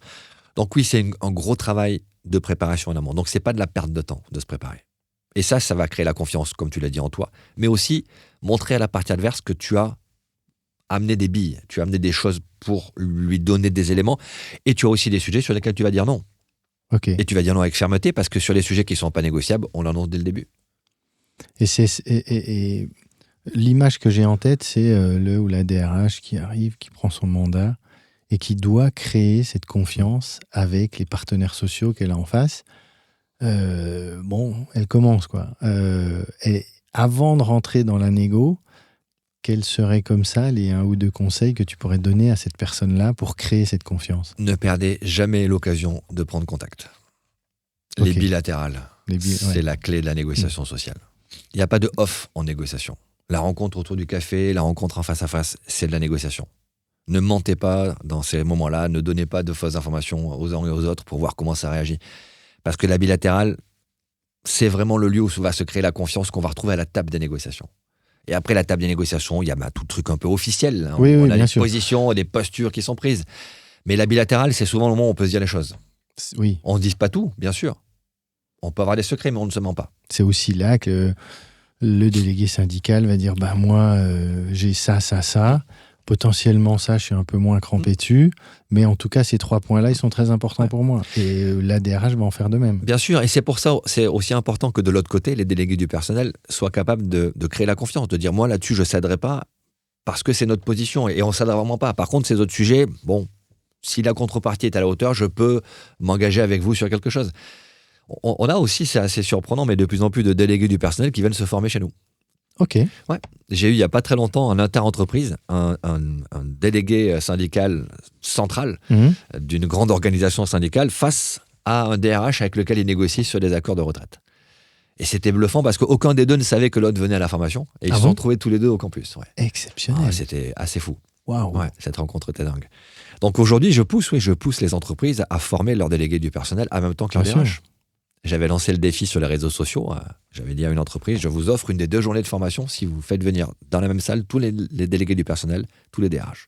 Donc oui, c'est un gros travail de préparation en amont. Donc c'est pas de la perte de temps de se préparer. Et ça va créer la confiance, comme tu l'as dit en toi. Mais aussi montrer à la partie adverse que tu as amené des billes, tu as amené des choses pour lui donner des éléments. Et tu as aussi des sujets sur lesquels tu vas dire non. Okay. Et tu vas dire non avec fermeté, parce que sur les sujets qui ne sont pas négociables, on l'annonce dès le début. Et L'image que j'ai en tête, c'est le ou la DRH qui arrive, qui prend son mandat et qui doit créer cette confiance avec les partenaires sociaux qu'elle a en face. Elle commence, quoi. Et avant de rentrer dans la négo, quels seraient comme ça les 1 ou 2 conseils que tu pourrais donner à cette personne-là pour créer cette confiance? Ne perdez jamais l'occasion de prendre contact. Ok. Les bilatérales, c'est ouais. la clé de la négociation sociale. Il n'y a pas de off en négociation. La rencontre autour du café, la rencontre en face à face, c'est de la négociation. Ne mentez pas dans ces moments-là, ne donnez pas de fausses informations aux uns et aux autres pour voir comment ça réagit. Parce que la bilatérale, c'est vraiment le lieu où va se créer la confiance qu'on va retrouver à la table des négociations. Et après la table des négociations, il y a tout le truc un peu officiel. Hein. Oui, On a bien des sûr. positions, des postures qui sont prises. Mais la bilatérale, c'est souvent le moment où on peut se dire les choses. Oui. On ne se dit pas tout, bien sûr. On peut avoir des secrets, mais on ne se ment pas. C'est aussi là que le délégué syndical va dire moi, j'ai ça. Potentiellement, ça, je suis un peu moins crampé dessus. Mais en tout cas, ces 3 points-là, ils sont très importants pour moi. Et la DRH va en faire de même. Bien sûr, et c'est pour ça, c'est aussi important que de l'autre côté, les délégués du personnel soient capables de créer la confiance, de dire, moi, là-dessus, je ne céderai pas parce que c'est notre position et on ne cédera vraiment pas. Par contre, ces autres sujets, si la contrepartie est à la hauteur, je peux m'engager avec vous sur quelque chose. On a aussi, c'est assez surprenant, mais de plus en plus de délégués du personnel qui viennent se former chez nous. Ok. Ouais. J'ai eu il n'y a pas très longtemps en inter-entreprise un délégué syndical central d'une grande organisation syndicale face à un DRH avec lequel il négocie sur des accords de retraite. Et c'était bluffant parce qu'aucun des deux ne savait que l'autre venait à la formation et ils se sont retrouvés tous les deux au campus. Ouais. Exceptionnel. C'était assez fou. Waouh. Ouais, cette rencontre était dingue. Donc aujourd'hui, je pousse les entreprises à former leurs délégués du personnel en même temps que leurs DRH. J'avais lancé le défi sur les réseaux sociaux. J'avais dit à une entreprise, je vous offre une des 2 journées de formation si vous faites venir dans la même salle tous les délégués du personnel, tous les DRH.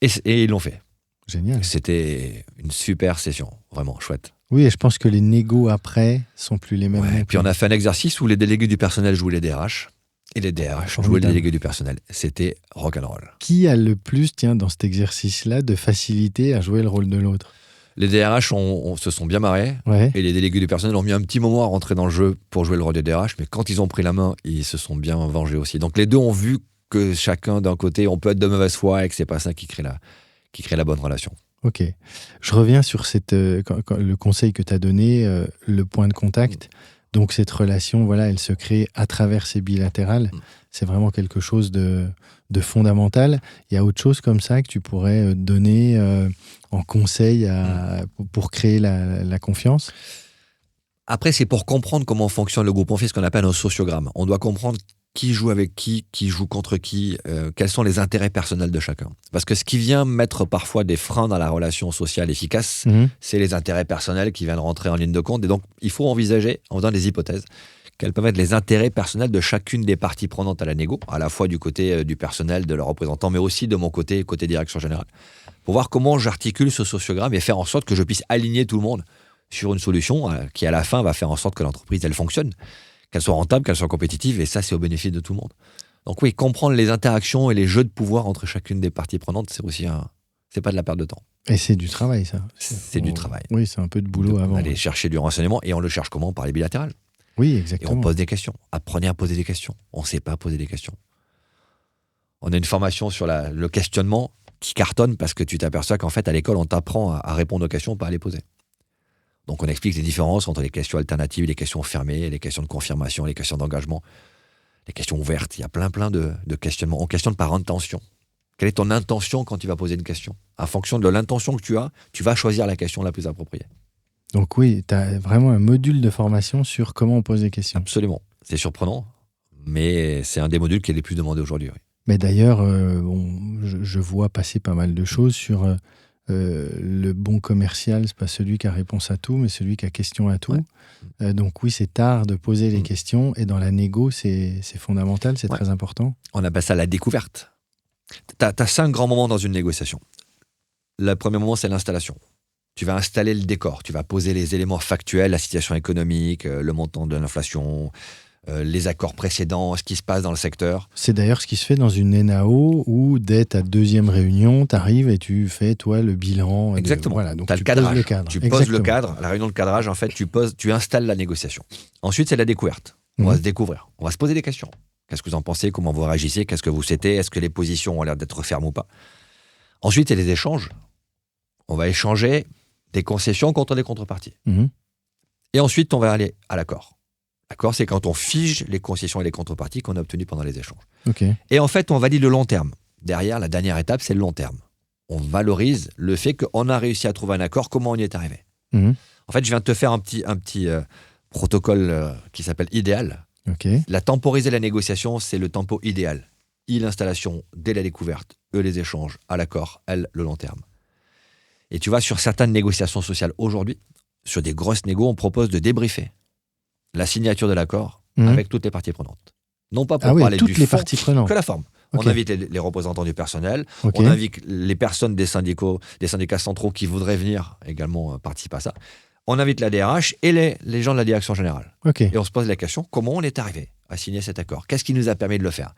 Et ils l'ont fait. Génial. C'était une super session, vraiment chouette. Oui, et je pense que les négos après sont plus les mêmes. Ouais, puis on a fait un exercice où les délégués du personnel jouaient les DRH et les DRH jouaient les délégués du personnel. C'était rock'n'roll. Qui a le plus, dans cet exercice-là, de facilité à jouer le rôle de l'autre? Les DRH se sont bien marrés et les délégués du personnel ont mis un petit moment à rentrer dans le jeu pour jouer le rôle des DRH, mais quand ils ont pris la main, ils se sont bien vengés aussi. Donc les deux ont vu que chacun d'un côté, on peut être de mauvaise foi et que c'est pas ça qui crée la bonne relation. Ok. Je reviens sur le conseil que tu as donné, le point de contact. Donc cette relation, elle se crée à travers ces bilatérales. C'est vraiment quelque chose de fondamental. Il y a autre chose comme ça que tu pourrais donner en conseil pour créer la confiance? Après, c'est pour comprendre comment fonctionne le groupe. On fait ce qu'on appelle un sociogramme. On doit comprendre qui joue avec qui joue contre qui, quels sont les intérêts personnels de chacun. Parce que ce qui vient mettre parfois des freins dans la relation sociale efficace, c'est les intérêts personnels qui viennent rentrer en ligne de compte. Et donc, il faut envisager, en faisant des hypothèses, quels peuvent être les intérêts personnels de chacune des parties prenantes à la négo, à la fois du côté du personnel, de leurs représentants, mais aussi de mon côté direction générale, pour voir comment j'articule ce sociogramme et faire en sorte que je puisse aligner tout le monde sur une solution qui, à la fin, va faire en sorte que l'entreprise, elle fonctionne, qu'elle soit rentable, qu'elle soit compétitive, et ça, c'est au bénéfice de tout le monde. Donc oui, comprendre les interactions et les jeux de pouvoir entre chacune des parties prenantes, c'est aussi c'est pas de la perte de temps. Et c'est du travail, ça. C'est du travail. Oui, c'est un peu de boulot avant. Aller chercher du renseignement, et on le cherche comment? Par les bilatérales. Oui, exactement. Et on pose des questions. Apprenez à poser des questions. On ne sait pas poser des questions. On a une formation sur le questionnement qui cartonne parce que tu t'aperçois qu'en fait, à l'école, on t'apprend à répondre aux questions, pas à les poser. Donc on explique les différences entre les questions alternatives, les questions fermées, les questions de confirmation, les questions d'engagement, les questions ouvertes. Il y a plein de questionnements. On questionne par intention. Quelle est ton intention quand tu vas poser une question? En fonction de l'intention que tu as, tu vas choisir la question la plus appropriée. Donc oui, tu as vraiment un module de formation sur comment on pose des questions. Absolument. C'est surprenant, mais c'est un des modules qui est les plus demandés aujourd'hui. Oui. Mais d'ailleurs, je vois passer pas mal de choses sur le bon commercial, c'est pas celui qui a réponse à tout, mais celui qui a question à tout. Ouais. Donc oui, c'est tard de poser les questions, et dans la négo, c'est fondamental, c'est très important. On appelle ça la découverte. Tu as 5 grands moments dans une négociation. Le premier moment, c'est l'installation. Tu vas installer le décor, tu vas poser les éléments factuels, la situation économique, le montant de l'inflation, les accords précédents, ce qui se passe dans le secteur. C'est d'ailleurs ce qui se fait dans une NAO où, dès ta deuxième réunion, tu arrives et tu fais, toi, le bilan. Exactement. Voilà, donc tu as tu le cadrage. poses le cadre. Tu poses le cadre. À la réunion de cadrage, en fait, tu installes la négociation. Ensuite, c'est la découverte. On va se découvrir. On va se poser des questions. Qu'est-ce que vous en pensez? Comment vous réagissez? Qu'est-ce que vous souhaitez? Est-ce que les positions ont l'air d'être fermes ou pas? Ensuite, il y a les échanges. On va échanger des concessions contre des contreparties. Mhm. Et ensuite, on va aller à l'accord. L'accord, c'est quand on fige les concessions et les contreparties qu'on a obtenues pendant les échanges. Ok. Et en fait, on valide le long terme. Derrière, la dernière étape, c'est le long terme. On valorise le fait qu'on a réussi à trouver un accord, comment on y est arrivé. Mhm. En fait, je viens de te faire un petit protocole qui s'appelle idéal. Ok. La temporiser la négociation, c'est le tempo idéal. I, l'installation, dès la découverte, E, les échanges, à l'accord, L, le long terme. Et tu vois, sur certaines négociations sociales aujourd'hui, sur des grosses négos, on propose de débriefer la signature de l'accord avec toutes les parties prenantes. Non pas pour parler toutes du les fond, parties prenantes. que la forme. Ok. On invite les représentants du personnel, Ok. on invite les personnes des syndicats centraux qui voudraient venir également participer à ça. On invite la DRH et les gens de la direction générale. Ok. Et on se pose la question, comment on est arrivé à signer cet accord? Qu'est-ce qui nous a permis de le faire?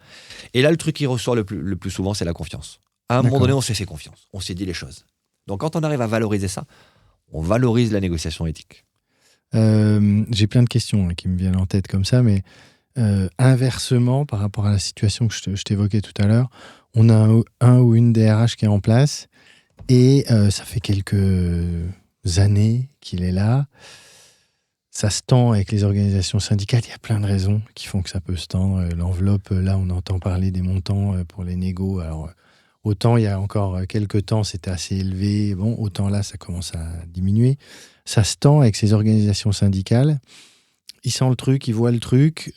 Et là, le truc qui ressort le plus souvent, c'est la confiance. À un moment donné, on s'est fait confiance. On s'est dit les choses. Donc, quand on arrive à valoriser ça, on valorise la négociation éthique. J'ai plein de questions qui me viennent en tête comme ça, mais inversement, par rapport à la situation que je t'évoquais tout à l'heure, on a un ou une DRH qui est en place et ça fait quelques années qu'il est là. Ça se tend avec les organisations syndicales. Il y a plein de raisons qui font que ça peut se tendre. L'enveloppe, là, on entend parler des montants pour les négos. Alors, autant il y a encore quelques temps, c'était assez élevé. Bon, autant là, ça commence à diminuer. Ça se tend avec ces organisations syndicales. Il sent le truc, il voit le truc.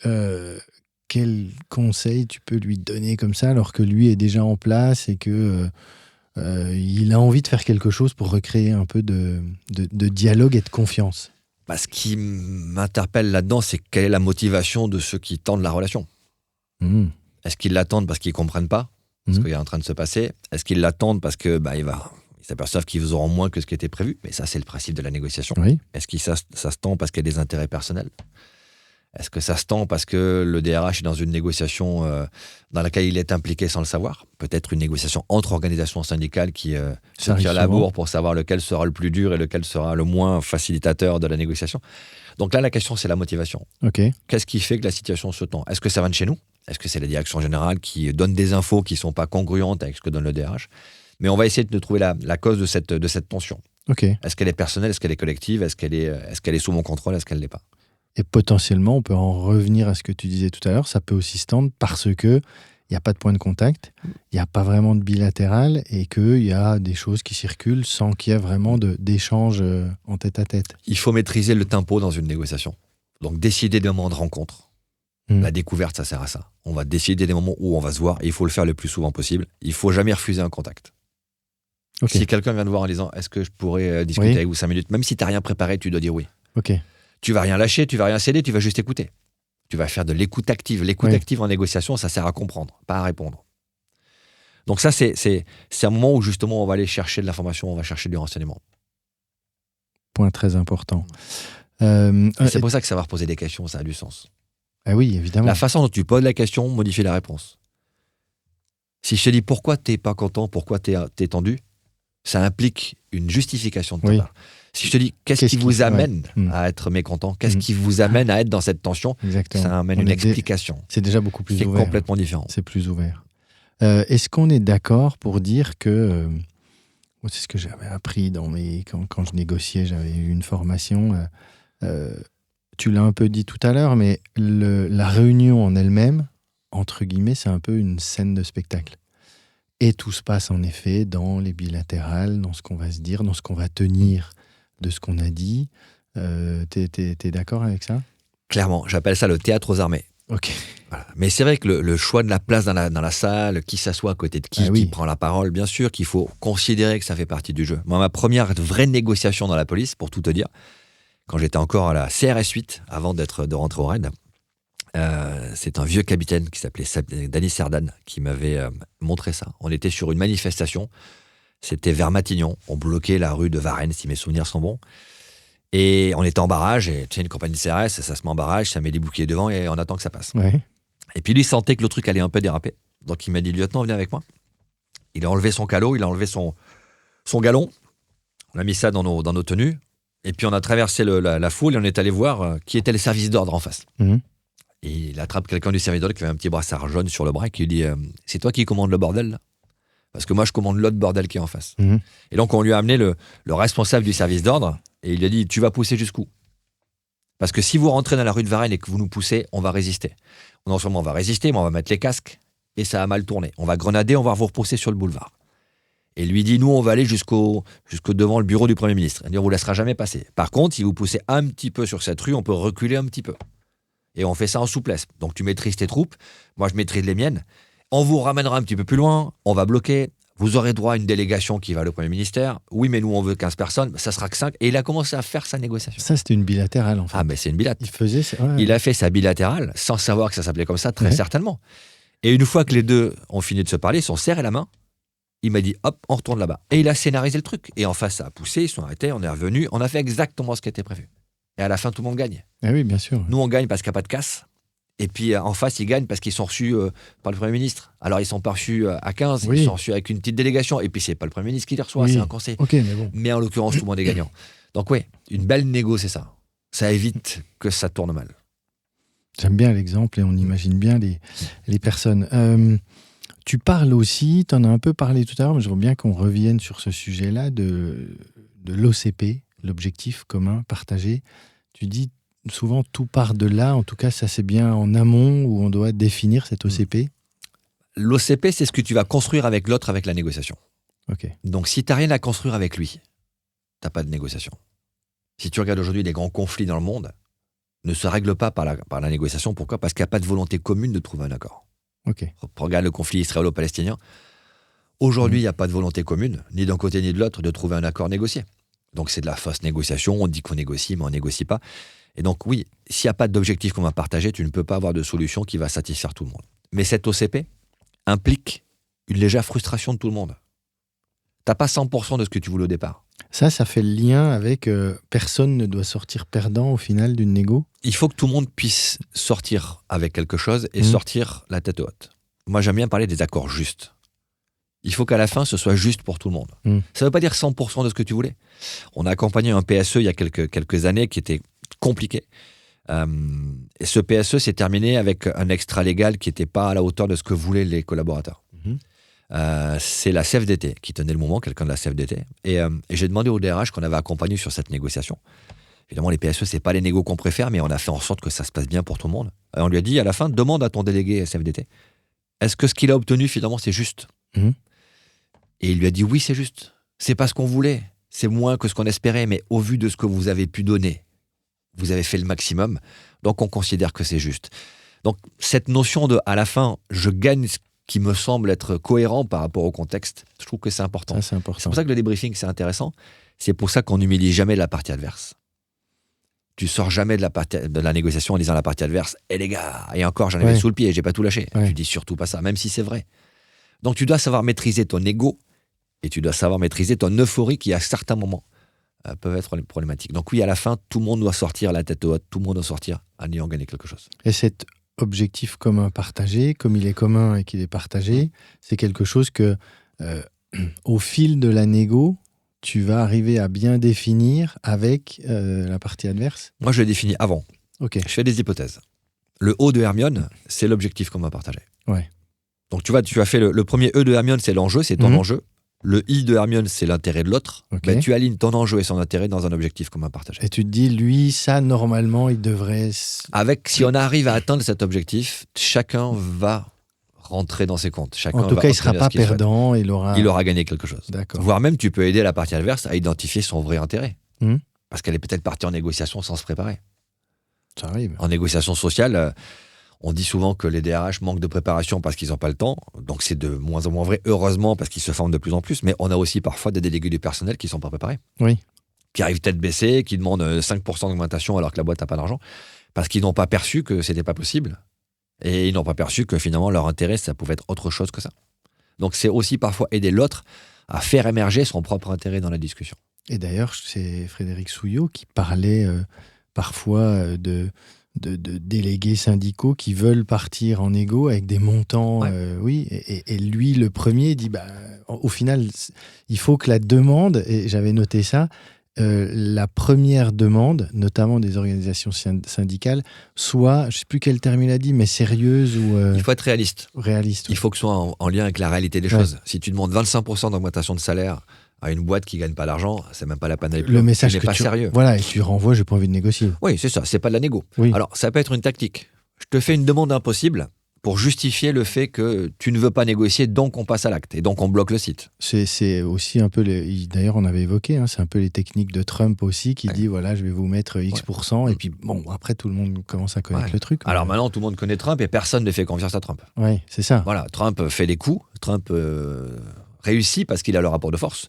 Quel conseil tu peux lui donner comme ça, alors que lui est déjà en place et que il a envie de faire quelque chose pour recréer un peu de dialogue et de confiance? Ce qui m'interpelle là-dedans, c'est quelle est la motivation de ceux qui tendent la relation. Est-ce qu'ils l'attendent parce qu'ils ne comprennent pas ce qu'il est en train de se passer? Est-ce qu'ils l'attendent parce que ils s'aperçoivent qu'ils auront moins que ce qui était prévu? Mais ça, c'est le principe de la négociation. Oui. Est-ce que ça se tend parce qu'il y a des intérêts personnels? Est-ce que ça se tend parce que le DRH est dans une négociation dans laquelle il est impliqué sans le savoir? Peut-être une négociation entre organisations syndicales qui se tirent la bourre pour savoir lequel sera le plus dur et lequel sera le moins facilitateur de la négociation. Donc là, la question, c'est la motivation. Okay. Qu'est-ce qui fait que la situation se tend? Est-ce que ça va de chez nous? Est-ce que c'est la direction générale qui donne des infos qui ne sont pas congruentes avec ce que donne le DRH? Mais on va essayer de trouver la cause de cette tension. Okay. Est-ce qu'elle est personnelle? Est-ce qu'elle est collective? Est-ce qu'elle est sous mon contrôle? Est-ce qu'elle ne l'est pas? Et potentiellement, on peut en revenir à ce que tu disais tout à l'heure, ça peut aussi se tendre parce qu'il n'y a pas de point de contact, il n'y a pas vraiment de bilatéral et qu'il y a des choses qui circulent sans qu'il y ait vraiment d'échange en tête-à-tête. Il faut maîtriser le tempo dans une négociation. Donc décider des moments de rencontre. La découverte, ça sert à ça. On va décider des moments où on va se voir et il faut le faire le plus souvent possible. Il ne faut jamais refuser un contact. Okay. Si quelqu'un vient te voir en disant « Est-ce que je pourrais discuter avec vous 5 minutes ?» Même si tu n'as rien préparé, tu dois dire oui. Ok. Tu vas rien lâcher, tu vas rien céder, tu vas juste écouter. Tu vas faire de l'écoute active. L'écoute active en négociation, ça sert à comprendre, pas à répondre. Donc ça, c'est un moment où justement on va aller chercher de l'information, on va chercher du renseignement. Point très important. C'est pour ça que savoir poser des questions, ça a du sens. Ah oui, évidemment. La façon dont tu poses la question modifie la réponse. Si je te dis pourquoi tu n'es pas content, pourquoi tu es tendu, ça implique une justification de ta part. Si je te dis qu'est-ce qui vous amène à être mécontent, qu'est-ce qui vous amène à être dans cette tension, ça amène une explication. C'est déjà beaucoup plus ouvert. C'est complètement différent. C'est plus ouvert. Est-ce qu'on est d'accord pour dire que, c'est ce que j'avais appris quand je négociais, j'avais eu une formation, tu l'as un peu dit tout à l'heure, mais la réunion en elle-même, entre guillemets, c'est un peu une scène de spectacle. Et tout se passe en effet dans les bilatérales, dans ce qu'on va se dire, dans ce qu'on va tenir de ce qu'on a dit. T'es d'accord avec ça? Clairement, j'appelle ça le théâtre aux armées. Ok. Voilà. Mais c'est vrai que le choix de la place dans la salle, qui s'assoit à côté de qui prend la parole, bien sûr qu'il faut considérer que ça fait partie du jeu. Moi, ma première vraie négociation dans la police, pour tout te dire, quand j'étais encore à la CRS 8, avant de rentrer au RAID, c'est un vieux capitaine qui s'appelait Dany Serdan qui m'avait montré ça. On était sur une manifestation, c'était vers Matignon, on bloquait la rue de Varennes, si mes souvenirs sont bons, et on était en barrage, et tu sais, une compagnie de CRS, ça se met en barrage, ça met des boucliers devant et on attend que ça passe. Ouais. Et puis lui, il sentait que le truc allait un peu déraper, donc il m'a dit « Lieutenant, venez avec moi ». Il a enlevé son calot, il a enlevé son galon, on a mis ça dans nos tenues, et puis on a traversé la foule et on est allé voir qui était le service d'ordre en face. Et il attrape quelqu'un du service d'ordre qui avait un petit brassard jaune sur le bras et qui lui dit c'est toi qui commandes le bordel là ? Parce que moi je commande l'autre bordel qui est en face. Et donc on lui a amené le responsable du service d'ordre et il lui a dit tu vas pousser jusqu'où ? Parce que si vous rentrez dans la rue de Varennes et que vous nous poussez, on va résister. Non seulement on va résister, mais on va mettre les casques et ça a mal tourné. On va grenader, on va vous repousser sur le boulevard. Et lui dit, nous, on va aller jusqu'au devant le bureau du Premier ministre. Il dit, on vous laissera jamais passer. Par contre, si vous poussez un petit peu sur cette rue, on peut reculer un petit peu. Et on fait ça en souplesse. Donc tu maîtrises tes troupes, moi je maîtrise les miennes. On vous ramènera un petit peu plus loin, on va bloquer. Vous aurez droit à une délégation qui va au Premier ministère. Oui, mais nous, on veut 15 personnes, ça sera que 5. Et il a commencé à faire sa négociation. Ça, c'était une bilatérale, en fait. Ah, mais c'est une bilatérale. Il a fait sa bilatérale sans savoir que ça s'appelait comme ça, très certainement. Et une fois que les deux ont fini de se parler, ils se sont serrés la main. Il m'a dit, hop, on retourne là-bas. Et il a scénarisé le truc. Et en face, ça a poussé, ils sont arrêtés, on est revenu, on a fait exactement ce qui était prévu. Et à la fin, tout le monde gagne. Ah oui, bien sûr. Nous, on gagne parce qu'il n'y a pas de casse. Et puis, en face, ils gagnent parce qu'ils sont reçus par le Premier ministre. Alors, ils sont pas reçus à 15, ils sont reçus avec une petite délégation. Et puis, c'est pas le Premier ministre qui les reçoit, c'est un conseil. Okay, mais bon. Mais en l'occurrence, tout le monde est gagnant. Donc, oui, une belle négo, c'est ça. Ça évite que ça tourne mal. J'aime bien l'exemple et on imagine bien les personnes. Tu parles aussi, tu en as un peu parlé tout à l'heure, mais je veux bien qu'on revienne sur ce sujet-là de l'OCP, l'objectif commun partagé. Tu dis souvent tout part de là, en tout cas ça c'est bien en amont où on doit définir cet OCP. L'OCP, c'est ce que tu vas construire avec l'autre avec la négociation. Okay. Donc si tu n'as rien à construire avec lui, tu n'as pas de négociation. Si tu regardes aujourd'hui les grands conflits dans le monde, ne se règlent pas par la négociation. Pourquoi ? Parce qu'il n'y a pas de volonté commune de trouver un accord. Okay. Regarde le conflit israélo-palestinien. Aujourd'hui, il n'y a pas de volonté commune, ni d'un côté ni de l'autre, de trouver un accord négocié. Donc c'est de la fausse négociation, on dit qu'on négocie, mais on ne négocie pas. Et donc oui, s'il n'y a pas d'objectif commun partagé, tu ne peux pas avoir de solution qui va satisfaire tout le monde. Mais cet OCP implique une légère frustration de tout le monde. Tu n'as pas 100% de ce que tu voulais au départ. Ça fait le lien avec personne ne doit sortir perdant au final d'une négo. Il faut que tout le monde puisse sortir avec quelque chose et sortir la tête haute. Moi, j'aime bien parler des accords justes. Il faut qu'à la fin, ce soit juste pour tout le monde. Ça ne veut pas dire 100% de ce que tu voulais. On a accompagné un PSE il y a quelques années qui était compliqué. Et ce PSE s'est terminé avec un extra légal qui n'était pas à la hauteur de ce que voulaient les collaborateurs. C'est la CFDT qui tenait le moment, quelqu'un de la CFDT. Et j'ai demandé au DRH qu'on avait accompagné sur cette négociation. Évidemment, les PSE, ce n'est pas les négos qu'on préfère, mais on a fait en sorte que ça se passe bien pour tout le monde. Et on lui a dit, à la fin, demande à ton délégué CFDT, est-ce que ce qu'il a obtenu, finalement, c'est juste ? Et il lui a dit, oui, c'est juste. C'est pas ce qu'on voulait. C'est moins que ce qu'on espérait, mais au vu de ce que vous avez pu donner, vous avez fait le maximum. Donc, on considère que c'est juste. Donc, cette notion de, à la fin, je gagne ce qui me semble être cohérent par rapport au contexte, je trouve que c'est important. Ça, c'est important. C'est pour ça que le débriefing, c'est intéressant. C'est pour ça qu'on n'humilie jamais la partie adverse. Tu sors jamais de la négociation en disant à la partie adverse « Eh les gars, et encore, j'en avais sous le pied, j'ai pas tout lâché. » Tu dis surtout pas ça, même si c'est vrai. Donc tu dois savoir maîtriser ton ego et tu dois savoir maîtriser ton euphorie qui, à certains moments, peuvent être problématiques. Donc oui, à la fin, tout le monde doit sortir la tête haute, tout le monde doit sortir en ayant gagné quelque chose. Et cet objectif commun partagé, comme il est commun et qu'il est partagé, c'est quelque chose que, au fil de la négo, tu vas arriver à bien définir avec la partie adverse ? Moi, je le définis avant. Okay. Je fais des hypothèses. Le O de Hermione, c'est l'objectif commun partagé. Ouais. Donc, tu vois, tu as fait le premier E de Hermione, c'est l'enjeu, c'est ton enjeu. Le I de Hermione, c'est l'intérêt de l'autre. Okay. Ben, tu alignes ton enjeu et son intérêt dans un objectif commun partagé. Et tu te dis, lui, ça, normalement, il devrait... Si on arrive à atteindre cet objectif, chacun va rentrer dans ses comptes. Chacun en tout cas, il ne sera pas perdant. Il aura gagné quelque chose. D'accord. Voire même, tu peux aider la partie adverse à identifier son vrai intérêt. Parce qu'elle est peut-être partie en négociation sans se préparer. Ça arrive. En négociation sociale, on dit souvent que les DRH manquent de préparation parce qu'ils n'ont pas le temps. Donc c'est de moins en moins vrai, heureusement, parce qu'ils se forment de plus en plus. Mais on a aussi parfois des délégués du personnel qui ne sont pas préparés. Oui. Qui arrivent tête baissée, qui demandent 5% d'augmentation alors que la boîte n'a pas d'argent. Parce qu'ils n'ont pas perçu que ce n'était pas possible. Et ils n'ont pas perçu que finalement leur intérêt, ça pouvait être autre chose que ça. Donc c'est aussi parfois aider l'autre à faire émerger son propre intérêt dans la discussion. Et d'ailleurs, c'est Frédéric Souillot qui parlait parfois de délégués syndicaux qui veulent partir en égo avec des montants. Oui, et lui, le premier, dit au final, il faut que la demande, et j'avais noté ça, la première demande, notamment des organisations syndicales, soit, je ne sais plus quel terme il a dit, mais sérieuse ou Il faut être réaliste. réaliste. Il faut que ce soit en lien avec la réalité des choses. Si tu demandes 25% d'augmentation de salaire à une boîte qui ne gagne pas d'argent, c'est même pas la peine d'aller plus loin. Le message n'est pas sérieux. Voilà, et tu renvoies, j'ai pas envie de négocier. Oui, c'est ça, c'est pas de la négo. Oui. Alors, ça peut être une tactique. Je te fais une demande impossible pour justifier le fait que tu ne veux pas négocier, donc on passe à l'acte, et donc on bloque le site. C'est aussi un peu, d'ailleurs on avait évoqué, c'est un peu les techniques de Trump aussi, qui dit, voilà, je vais vous mettre X%, et puis bon, après tout le monde commence à connaître le truc. Alors maintenant, tout le monde connaît Trump, et personne ne fait confiance à Trump. Oui, c'est ça. Voilà, Trump fait des coups, Trump réussit parce qu'il a le rapport de force,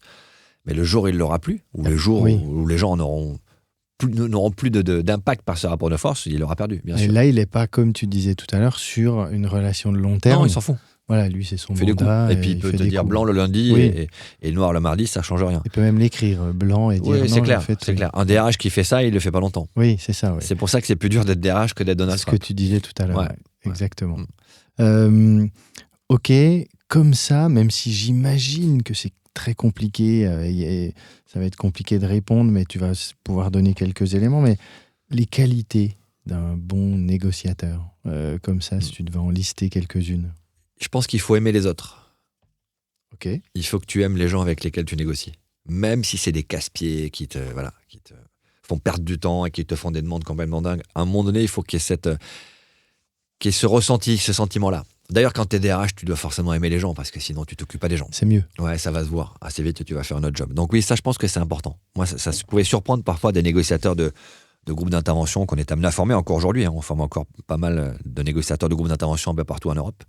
mais le jour où il l'aura plus, ou le jour où les gens n'auront plus d'impact par ce rapport de force, il aura perdu, bien sûr. Et là, il n'est pas, comme tu disais tout à l'heure, sur une relation de long terme. Non, il s'en fout. Voilà, lui, c'est son il fait mandat. Des coups. Et puis, il peut te dire blanc le lundi et noir le mardi, ça ne change rien. Il peut même l'écrire blanc et dire c'est clair, c'est clair. Un DRH qui fait ça, il ne le fait pas longtemps. Oui, c'est ça. C'est pour ça que c'est plus dur d'être DRH que d'être Donald Trump. C'est ce que tu disais tout à l'heure. Exactement. Ok, comme ça, même si j'imagine que c'est très compliqué, ça va être compliqué de répondre, mais tu vas pouvoir donner quelques éléments. Mais les qualités d'un bon négociateur, comme ça, si tu devais en lister quelques-unes. Je pense qu'il faut aimer les autres. Ok. Il faut que tu aimes les gens avec lesquels tu négocies. Même si c'est des casse-pieds qui te font perdre du temps et qui te font des demandes complètement dingues. À un moment donné, il faut qu'il y ait ce ressenti, ce sentiment-là. D'ailleurs, quand tu es DRH, tu dois forcément aimer les gens parce que sinon, tu t'occupes pas des gens. C'est mieux. Ouais, ça va se voir. Assez vite, tu vas faire un autre job. Donc oui, ça, je pense que c'est important. Moi, ça pouvait surprendre parfois des négociateurs de groupes d'intervention qu'on est amené à former encore aujourd'hui. On forme encore pas mal de négociateurs de groupes d'intervention un peu partout en Europe.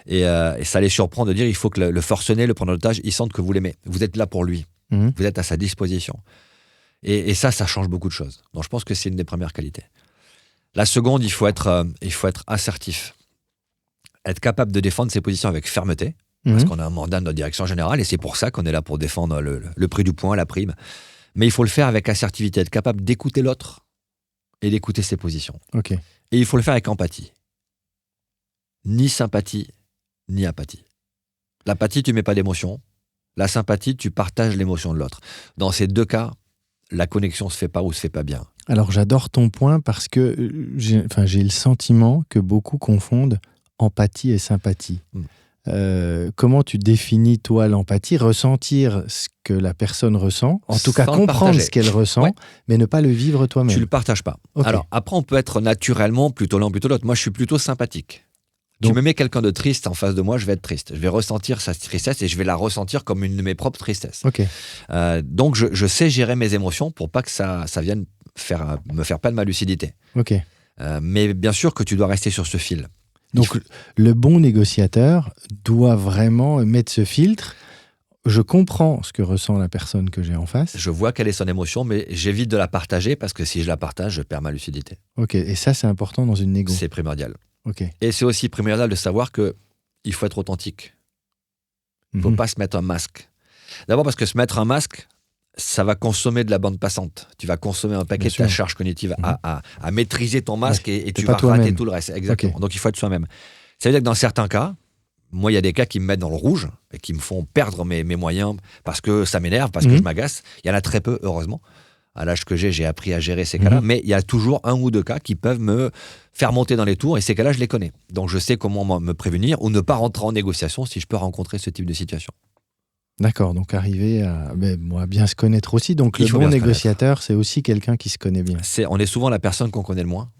Et ça les surprend de dire il faut que le forcené, le preneur d'otage, il sente que vous l'aimez. Vous êtes là pour lui. Vous êtes à sa disposition. Et ça change beaucoup de choses. Donc je pense que c'est une des premières qualités. La seconde, il faut être assertif. Être capable de défendre ses positions avec fermeté, parce qu'on a un mandat de notre direction générale, et c'est pour ça qu'on est là pour défendre le prix du point, la prime. Mais il faut le faire avec assertivité, être capable d'écouter l'autre et d'écouter ses positions. Ok. Et il faut le faire avec empathie. Ni sympathie, ni apathie. L'apathie, tu mets pas d'émotion. La sympathie, tu partages l'émotion de l'autre. Dans ces deux cas, la connexion se fait pas ou se fait pas bien. Alors j'adore ton point parce que j'ai le sentiment que beaucoup confondent empathie et sympathie. Comment tu définis, toi, l'empathie? Ressentir ce que la personne ressent, en tout cas comprendre ce qu'elle ressent, mais ne pas le vivre toi-même. Tu le partages pas. Okay. Alors, après, on peut être naturellement plutôt l'un, plutôt l'autre. Moi, je suis plutôt sympathique. Donc, tu me mets quelqu'un de triste en face de moi, je vais être triste. Je vais ressentir sa tristesse et je vais la ressentir comme une de mes propres tristesses. Okay. Donc, je sais gérer mes émotions pour pas que ça vienne me faire perdre ma lucidité. Okay. Mais bien sûr que tu dois rester sur ce fil. Donc, le bon négociateur doit vraiment mettre ce filtre. Je comprends ce que ressent la personne que j'ai en face. Je vois quelle est son émotion, mais j'évite de la partager parce que si je la partage, je perds ma lucidité. Ok, et ça, c'est important dans une négo. C'est primordial. Okay. Et c'est aussi primordial de savoir qu'il faut être authentique. Il ne faut pas se mettre un masque. D'abord parce que se mettre un masque, ça va consommer de la bande passante. Tu vas consommer un paquet de ta charge cognitive à maîtriser ton masque et tu vas rater tout le reste. Exactement. Okay. Donc il faut être soi-même. Ça veut dire que dans certains cas, moi il y a des cas qui me mettent dans le rouge et qui me font perdre mes moyens parce que ça m'énerve, parce que je m'agace. Il y en a très peu, heureusement. À l'âge que j'ai appris à gérer ces cas-là. Mais il y a toujours un ou deux cas qui peuvent me faire monter dans les tours et ces cas-là, je les connais. Donc je sais comment me prévenir ou ne pas rentrer en négociation si je peux rencontrer ce type de situation. D'accord, donc arriver à bien se connaître aussi. Donc le bon négociateur, c'est aussi quelqu'un qui se connaît bien. On est souvent la personne qu'on connaît le moins.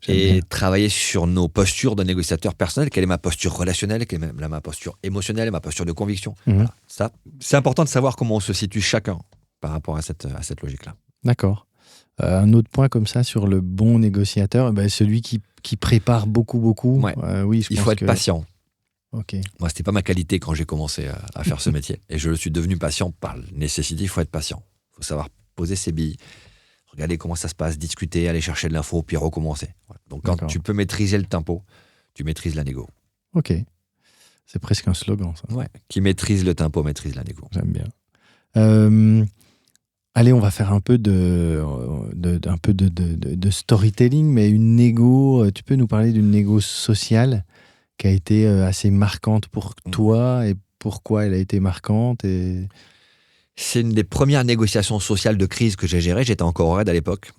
Et travailler sur nos postures de négociateur personnel. Quelle est ma posture relationnelle? Quelle est ma posture émotionnelle? Ma posture de conviction? Voilà. Ça, c'est important de savoir comment on se situe chacun par rapport à cette logique-là. D'accord. Un autre point comme ça sur le bon négociateur, celui qui prépare beaucoup. Ouais. Oui, il faut être patient. Okay. Moi, c'était pas ma qualité quand j'ai commencé à faire ce métier. Et je suis devenu patient par nécessité. Il faut être patient. Il faut savoir poser ses billes, regarder comment ça se passe, discuter, aller chercher de l'info, puis recommencer. Voilà. Donc, quand tu peux maîtriser le tempo, tu maîtrises la négo. Ok. C'est presque un slogan, ça. Ouais. Qui maîtrise le tempo, maîtrise la négo. J'aime bien. Allez, on va faire un peu de storytelling, mais une négo. Tu peux nous parler d'une négo sociale qui a été assez marquante pour toi et pourquoi elle a été marquante C'est une des premières négociations sociales de crise que j'ai gérées. J'étais encore au RAID à l'époque.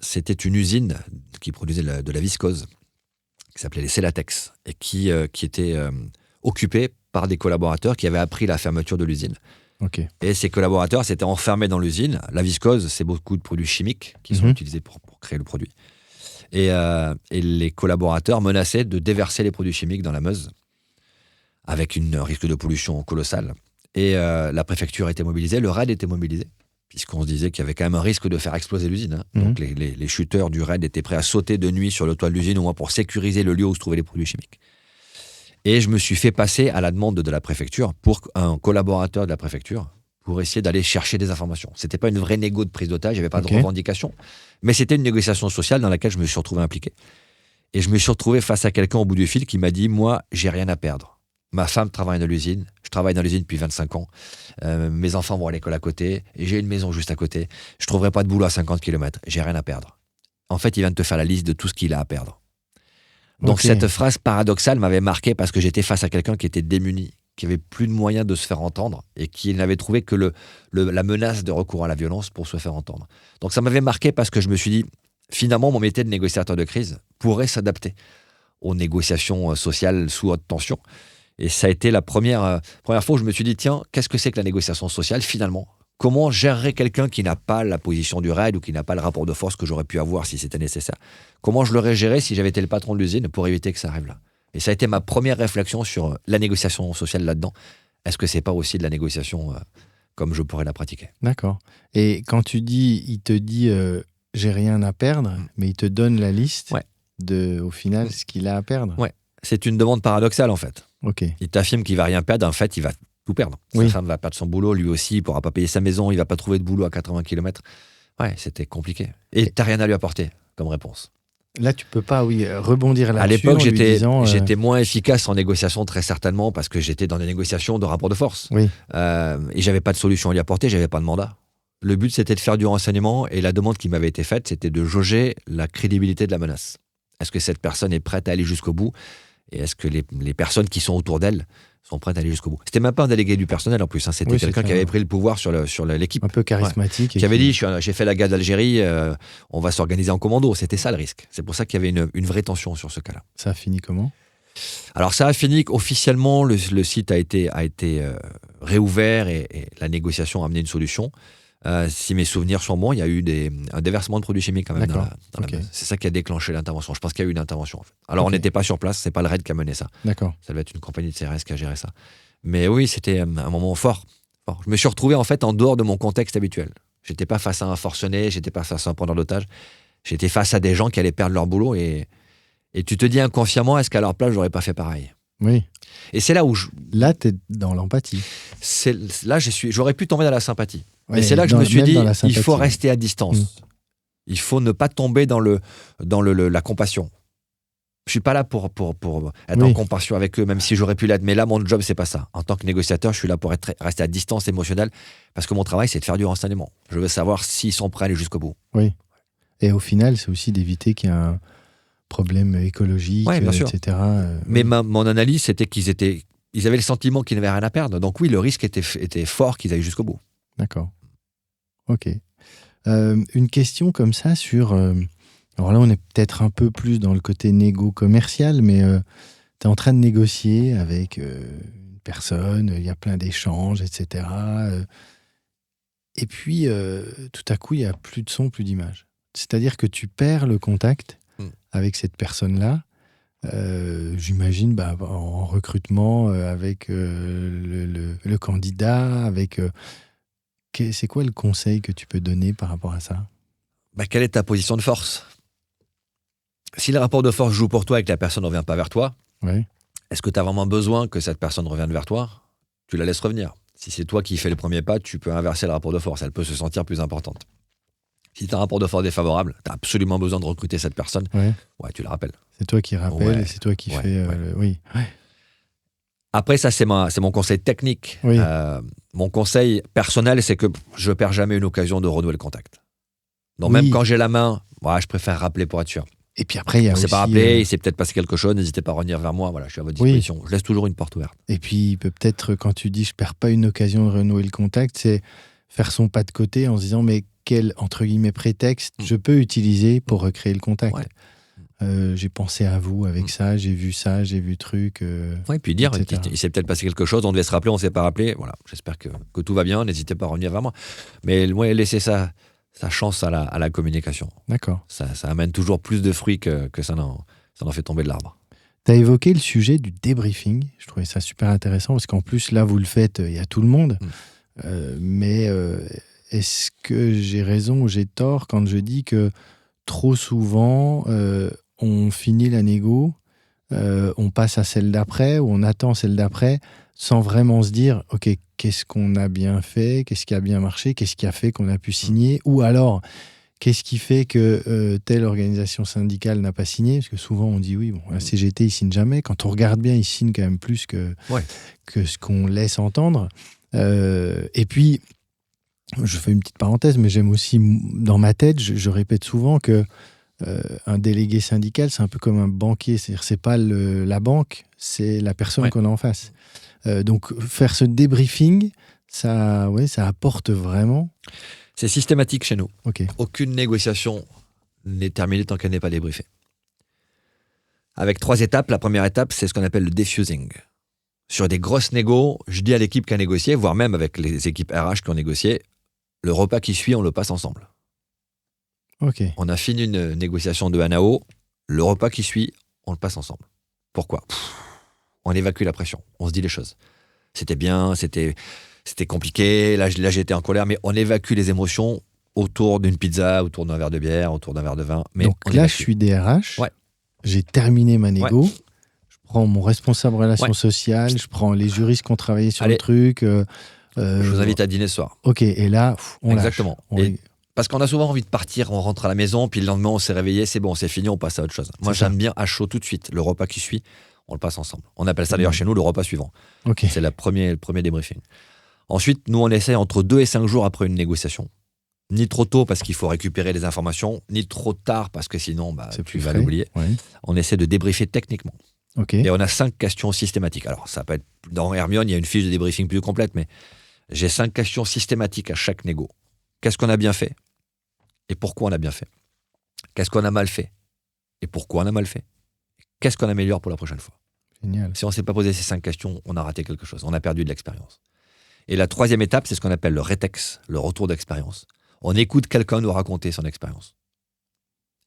C'était une usine qui produisait de la viscose, qui s'appelait les Celatex, et qui était occupée par des collaborateurs qui avaient appris la fermeture de l'usine. Ok. Et ces collaborateurs s'étaient enfermés dans l'usine. La viscose, c'est beaucoup de produits chimiques qui sont utilisés pour créer le produit. Et les collaborateurs menaçaient de déverser les produits chimiques dans la Meuse, avec un risque de pollution colossal. Et la préfecture était mobilisée, le RAID était mobilisé, puisqu'on se disait qu'il y avait quand même un risque de faire exploser l'usine. Donc les shooters du RAID étaient prêts à sauter de nuit sur le toit de l'usine, au moins pour sécuriser le lieu où se trouvaient les produits chimiques. Et je me suis fait passer à la demande de la préfecture pour un collaborateur de la préfecture pour essayer d'aller chercher des informations. C'était pas une vraie négo de prise d'otage, il n'y avait pas de revendication, mais c'était une négociation sociale dans laquelle je me suis retrouvé impliqué. Et je me suis retrouvé face à quelqu'un au bout du fil qui m'a dit « Moi, j'ai rien à perdre. Ma femme travaille dans l'usine, je travaille dans l'usine depuis 25 ans, mes enfants vont à l'école à côté, et j'ai une maison juste à côté, je trouverai pas de boulot à 50 km, j'ai rien à perdre. » En fait, il vient de te faire la liste de tout ce qu'il a à perdre. Donc cette phrase paradoxale m'avait marqué parce que j'étais face à quelqu'un qui était démuni, qui avait plus de moyens de se faire entendre et qui n'avait trouvé que la menace de recours à la violence pour se faire entendre. Donc ça m'avait marqué parce que je me suis dit, finalement, mon métier de négociateur de crise pourrait s'adapter aux négociations sociales sous haute tension. Et ça a été la première fois où je me suis dit, tiens, qu'est-ce que c'est que la négociation sociale finalement ? Comment gérerait quelqu'un qui n'a pas la position du RAID ou qui n'a pas le rapport de force que j'aurais pu avoir si c'était nécessaire ? Comment je l'aurais géré si j'avais été le patron de l'usine pour éviter que ça arrive là ? Et ça a été ma première réflexion sur la négociation sociale là-dedans. Est-ce que c'est pas aussi de la négociation comme je pourrais la pratiquer ? D'accord. Et quand tu dis, il te dit j'ai rien à perdre, mais il te donne la liste de, au final, ce qu'il a à perdre. Ouais. C'est une demande paradoxale en fait. Ok. Il t'affirme qu'il va rien perdre, en fait, il va tout perdre. Sa femme va perdre son boulot, lui aussi, il pourra pas payer sa maison, il va pas trouver de boulot à 80 km. Ouais, c'était compliqué. Et t'as rien à lui apporter comme réponse. Là, tu peux pas, rebondir là-dessus. À l'époque, disant, j'étais moins efficace en négociation, très certainement, parce que j'étais dans des négociations de rapport de force. Oui. Et j'avais pas de solution à lui apporter, j'avais pas de mandat. Le but, c'était de faire du renseignement, et la demande qui m'avait été faite, c'était de jauger la crédibilité de la menace. Est-ce que cette personne est prête à aller jusqu'au bout ? Et est-ce que les personnes qui sont autour d'elle sont prêtes à aller jusqu'au bout ? C'était même pas un délégué du personnel en plus, hein. C'était quelqu'un qui avait pris le pouvoir sur l'équipe. Un peu charismatique. Qui avait dit, j'ai fait la guerre d'Algérie, on va s'organiser en commando. C'était ça le risque. C'est pour ça qu'il y avait une vraie tension sur ce cas-là. Ça a fini comment ? Alors ça a fini qu'officiellement, le site a été réouvert et la négociation a amené une solution. Si mes souvenirs sont bons, il y a eu un déversement de produits chimiques quand même. C'est ça qui a déclenché l'intervention. Je pense qu'il y a eu une intervention. En fait. Alors on n'était pas sur place, c'est pas le RAID qui a mené ça. D'accord. Ça devait être une compagnie de CRS qui a géré ça. Mais oui, c'était un moment fort. Je me suis retrouvé en fait en dehors de mon contexte habituel. J'étais pas face à un forcené, j'étais pas face à un preneur d'otage. J'étais face à des gens qui allaient perdre leur boulot et tu te dis inconsciemment, est-ce qu'à leur place j'aurais pas fait pareil ? Oui. Et c'est là où Là, tu es dans l'empathie. Là, j'aurais pu tomber dans la sympathie. Ouais, et c'est là que je me suis dit, il faut rester à distance. Il faut ne pas tomber dans la compassion. Je suis pas là pour être en compassion avec eux, même si j'aurais pu l'être. Mais là, mon job, c'est pas ça. En tant que négociateur, je suis là pour rester à distance émotionnelle, parce que mon travail, c'est de faire du renseignement. Je veux savoir s'ils sont prêts à aller jusqu'au bout. Oui. Et au final, c'est aussi d'éviter qu'il y ait un problème écologique, etc. Mais mon analyse, c'était qu'ils avaient le sentiment qu'ils n'avaient rien à perdre. Donc oui, le risque était fort qu'ils aillent jusqu'au bout. D'accord. Ok. Une question comme ça sur... alors là, on est peut-être un peu plus dans le côté négo-commercial, mais tu es en train de négocier avec une personne, il y a plein d'échanges, etc. Et puis, tout à coup, il n'y a plus de son, plus d'image. C'est-à-dire que tu perds le contact avec cette personne-là, j'imagine, en recrutement, avec le candidat, avec... c'est quoi le conseil que tu peux donner par rapport à ça ? Quelle est ta position de force ? Si le rapport de force joue pour toi et que la personne ne revient pas vers toi, est-ce que tu as vraiment besoin que cette personne revienne vers toi ? Tu la laisses revenir. Si c'est toi qui fais le premier pas, tu peux inverser le rapport de force. Elle peut se sentir plus importante. Si tu as un rapport de force défavorable, tu as absolument besoin de recruter cette personne. Tu la rappelles. C'est toi qui rappelles et c'est toi qui fais... Après, ça, c'est mon conseil technique. Mon conseil personnel, c'est que je ne perds jamais une occasion de renouer le contact. Donc même quand j'ai la main, je préfère rappeler pour être sûr. Et puis après, il y a On ne s'est aussi... pas rappelé, il s'est peut-être passé quelque chose, n'hésitez pas à revenir vers moi, voilà, je suis à votre disposition. Je laisse toujours une porte ouverte. Et puis, il peut peut-être, quand tu dis « je perds pas une occasion de renouer le contact », c'est faire son pas de côté en se disant « mais quel, entre guillemets, prétexte je peux utiliser pour recréer le contact Ouais. J'ai pensé à vous avec ça, j'ai vu truc. Et puis dire, etc. il s'est peut-être passé quelque chose, on devait se rappeler, on ne s'est pas rappelé. Voilà, j'espère que tout va bien, n'hésitez pas à revenir vers moi. Mais laissez sa chance à la communication. D'accord. Ça amène toujours plus de fruits que ça n'en fait tomber de l'arbre. Tu as évoqué le sujet du débriefing. Je trouvais ça super intéressant parce qu'en plus, là, vous le faites, il y a tout le monde. Mais est-ce que j'ai raison ou j'ai tort quand je dis que trop souvent, on finit la négo, on passe à celle d'après ou on attend celle d'après sans vraiment se dire « Ok, qu'est-ce qu'on a bien fait? Qu'est-ce qui a bien marché? Qu'est-ce qui a fait qu'on a pu signer ?» Ou alors, qu'est-ce qui fait que telle organisation syndicale n'a pas signé? Parce que souvent, on dit « Oui, bon, la CGT, ils signent jamais. » Quand on regarde bien, ils signent quand même plus que ce qu'on laisse entendre. Et puis, je fais une petite parenthèse, mais j'aime aussi, dans ma tête, je répète souvent que un délégué syndical, c'est un peu comme un banquier. C'est-à-dire, c'est pas la banque, c'est la personne qu'on a en face. Donc, faire ce débriefing, ça apporte vraiment. C'est systématique chez nous. Okay. Aucune négociation n'est terminée tant qu'elle n'est pas débriefée. Avec 3 étapes. La première étape, c'est ce qu'on appelle le diffusing. Sur des grosses négos, je dis à l'équipe qui a négocié, voire même avec les équipes RH qui ont négocié, le repas qui suit, on le passe ensemble. Okay. On a fini une négociation de NAO, le repas qui suit, on le passe ensemble. Pourquoi ? On évacue la pression, on se dit les choses. C'était bien, c'était compliqué, là j'étais en colère, mais on évacue les émotions autour d'une pizza, autour d'un verre de bière, autour d'un verre de vin. Mais donc là, je suis DRH, j'ai terminé ma négo, je prends mon responsable relations sociales, je prends les juristes qui ont travaillé sur le truc. Je vous invite à dîner ce soir. Ok, et là, on Exactement. lâche. Parce qu'on a souvent envie de partir, on rentre à la maison, puis le lendemain on s'est réveillé, c'est bon, c'est fini, on passe à autre chose. Moi j'aime bien à chaud tout de suite, le repas qui suit, on le passe ensemble. On appelle ça d'ailleurs chez nous le repas suivant. Okay. C'est le premier débriefing. Ensuite, nous on essaie entre 2 et 5 jours après une négociation. Ni trop tôt parce qu'il faut récupérer les informations, ni trop tard parce que sinon tu vas l'oublier. Ouais. On essaie de débriefer techniquement. Okay. Et on a 5 questions systématiques. Alors ça peut être, dans Hermione, il y a une fiche de débriefing plus complète, mais j'ai 5 questions systématiques à chaque négo. Qu'est-ce qu'on a bien fait ? Et pourquoi on a bien fait? Qu'est-ce qu'on a mal fait? Et pourquoi on a mal fait? Qu'est-ce qu'on améliore pour la prochaine fois? Génial. Si on ne s'est pas posé ces 5 questions, on a raté quelque chose. On a perdu de l'expérience. Et la 3e étape, c'est ce qu'on appelle le rétex, le retour d'expérience. On écoute quelqu'un nous raconter son expérience.